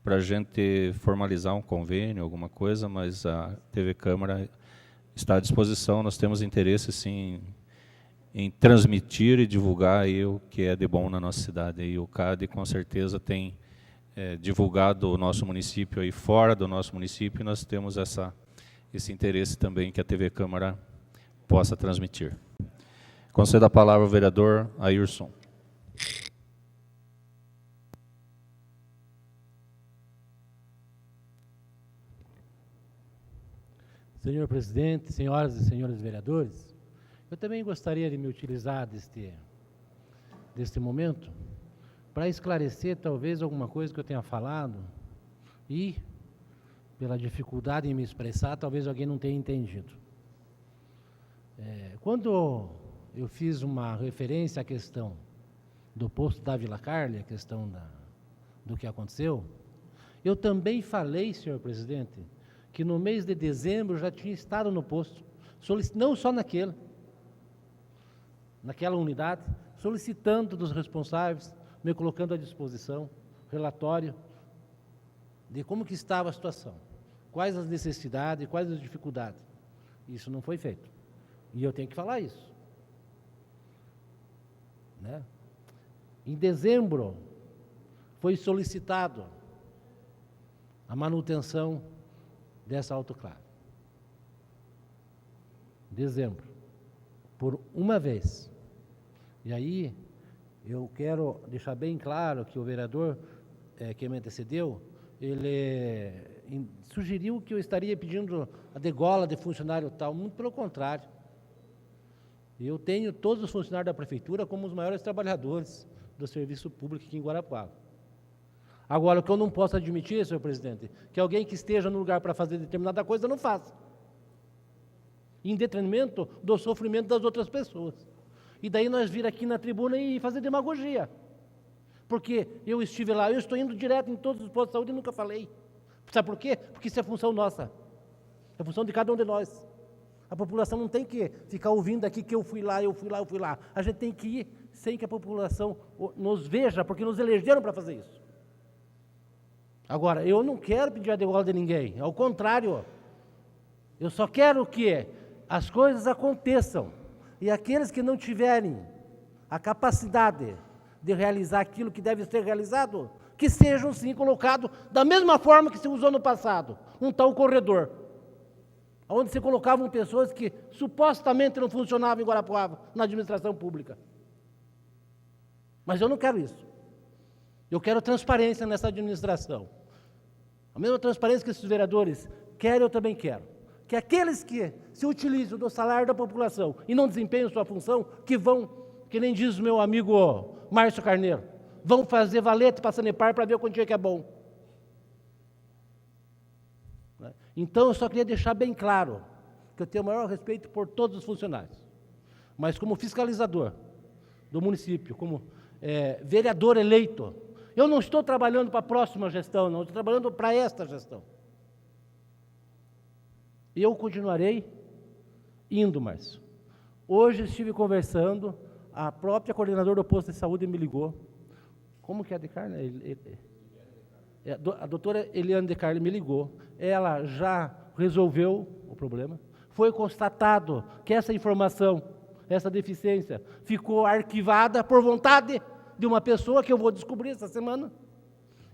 para a gente formalizar um convênio, alguma coisa, mas a TV Câmara está à disposição, nós temos interesse, sim, em transmitir e divulgar aí o que é de bom na nossa cidade. E o CAD, com certeza, tem divulgado o nosso município aí fora do nosso município, e nós temos esse interesse também que a TV Câmara possa transmitir. Concedo a palavra ao vereador Ayrson. Senhor presidente, senhoras e senhores vereadores, eu também gostaria de me utilizar deste momento para esclarecer talvez alguma coisa que eu tenha falado e, pela dificuldade em me expressar, talvez alguém não tenha entendido. Quando eu fiz uma referência à questão do posto da Vila Carle, a questão do que aconteceu, eu também falei, senhor presidente, que no mês de dezembro já tinha estado no posto, não só naquela unidade, solicitando dos responsáveis, me colocando à disposição, relatório de como que estava a situação, quais as necessidades, quais as dificuldades. Isso não foi feito. E eu tenho que falar isso, né? Em dezembro, foi solicitado a manutenção dessa autoclave. Dezembro, por uma vez. E aí, eu quero deixar bem claro que o vereador que me antecedeu, ele sugeriu que eu estaria pedindo a degola de funcionário tal, muito pelo contrário. Eu tenho todos os funcionários da prefeitura como os maiores trabalhadores do serviço público aqui em Guarapuava. Agora, o que eu não posso admitir, senhor presidente, que alguém que esteja no lugar para fazer determinada coisa não faça, em detrimento do sofrimento das outras pessoas. E daí nós vir aqui na tribuna e fazer demagogia. Porque eu estive lá, eu estou indo direto em todos os postos de saúde e nunca falei. Sabe por quê? Porque isso é função nossa. É função de cada um de nós. A população não tem que ficar ouvindo aqui que eu fui lá, eu fui lá, eu fui lá. A gente tem que ir sem que a população nos veja, porque nos elegeram para fazer isso. Agora, eu não quero pedir a degola de ninguém, ao contrário. Eu só quero que as coisas aconteçam. E aqueles que não tiverem a capacidade de realizar aquilo que deve ser realizado, que sejam sim colocados da mesma forma que se usou no passado, um tal corredor, onde se colocavam pessoas que supostamente não funcionavam em Guarapuava, na administração pública. Mas eu não quero isso. Eu quero transparência nessa administração. A mesma transparência que esses vereadores querem, eu também quero. que aqueles que se utilizam do salário da população e não desempenham sua função, que vão, que nem diz o meu amigo Márcio Carneiro, vão fazer valete para Sanepar para ver o quanto que é bom. Então, eu só queria deixar bem claro que eu tenho o maior respeito por todos os funcionários, mas como fiscalizador do município, como vereador eleito, eu não estou trabalhando para a próxima gestão, não, estou trabalhando para esta gestão. Eu continuarei indo, Márcio. Hoje estive conversando, a própria coordenadora do posto de saúde me ligou. Como que é a Decarle? A doutora Eliane Decarle me ligou. Ela já resolveu o problema. Foi constatado que essa informação, essa deficiência, ficou arquivada por vontade de uma pessoa que eu vou descobrir essa semana.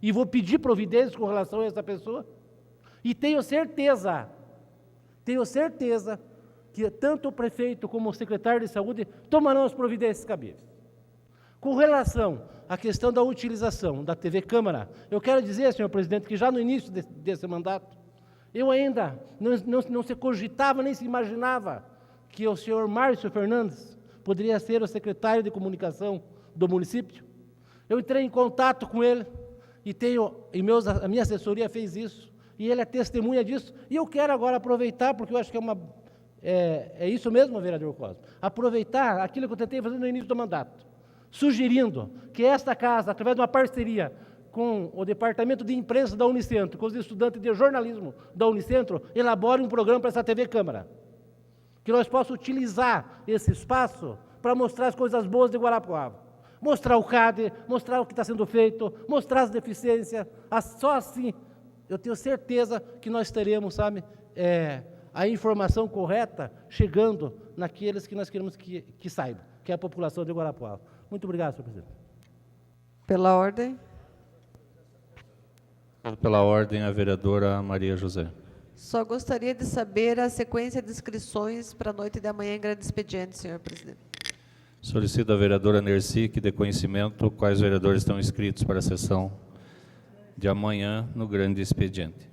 E vou pedir providências com relação a essa pessoa. E tenho certeza que tanto o prefeito como o secretário de saúde tomarão as providências cabíveis. Com relação à questão da utilização da TV Câmara, eu quero dizer, senhor presidente, que já no início desse mandato, eu ainda não se cogitava nem se imaginava que o senhor Márcio Fernandes poderia ser o secretário de comunicação do município. Eu entrei em contato com ele e a minha assessoria fez isso, e ele é testemunha disso, e eu quero agora aproveitar, porque eu acho que é isso mesmo, vereador Cosmo, aproveitar aquilo que eu tentei fazer no início do mandato, sugerindo que esta casa, através de uma parceria com o Departamento de Imprensa da Unicentro, com os estudantes de jornalismo da Unicentro, elabore um programa para essa TV Câmara, que nós possamos utilizar esse espaço para mostrar as coisas boas de Guarapuava, mostrar o CAD, mostrar o que está sendo feito, mostrar as deficiências, só assim eu tenho certeza que nós teremos, sabe, a informação correta chegando naqueles que nós queremos que saibam, que é a população de Guarapuava. Muito obrigado, senhor presidente. Pela ordem. Pela ordem, a vereadora Maria José. Só gostaria de saber a sequência de inscrições para a noite de amanhã em grande expediente, senhor presidente. Solicito à vereadora Nerci que dê conhecimento quais vereadores estão inscritos para a sessão de amanhã no grande expediente.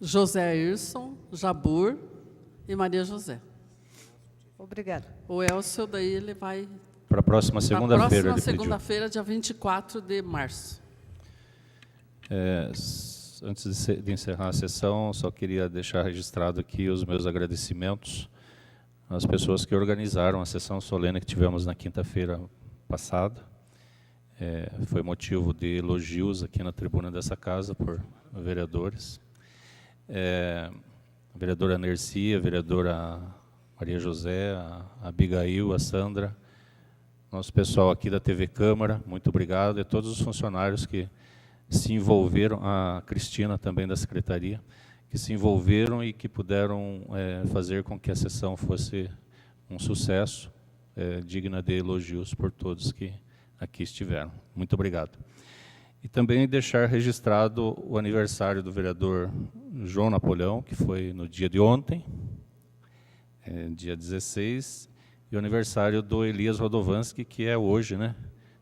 José Irson, Jabur e Maria José. Obrigada. O Elcio, daí ele vai... Para a próxima segunda-feira. Próxima segunda-feira, dia 24 de março. Antes de encerrar a sessão, só queria deixar registrado aqui os meus agradecimentos às pessoas que organizaram a sessão solene que tivemos na quinta-feira passada. Foi motivo de elogios aqui na tribuna dessa casa por vereadores. A vereadora Nerci, a vereadora Maria José, a Abigail, a Sandra, nosso pessoal aqui da TV Câmara, muito obrigado, e todos os funcionários que se envolveram, a Cristina também da Secretaria, que se envolveram e que puderam fazer com que a sessão fosse um sucesso, digna de elogios por todos que aqui estiveram. Muito obrigado. E também deixar registrado o aniversário do vereador João Napoleão, que foi no dia de ontem, dia 16, e o aniversário do Elias Rodovanski, que é hoje, né?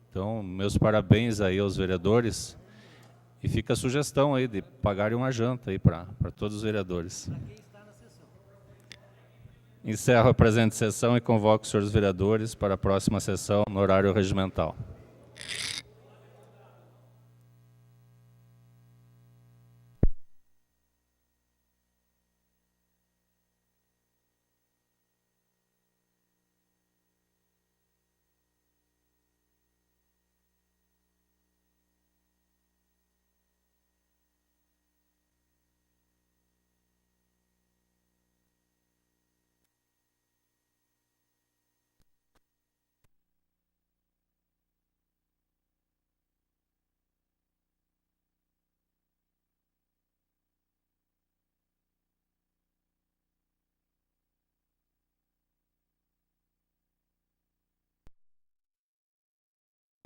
Então, meus parabéns aí aos vereadores, e fica a sugestão aí de pagarem uma janta aí para todos os vereadores. Encerro a presente sessão e convoco os senhores vereadores para a próxima sessão no horário regimental.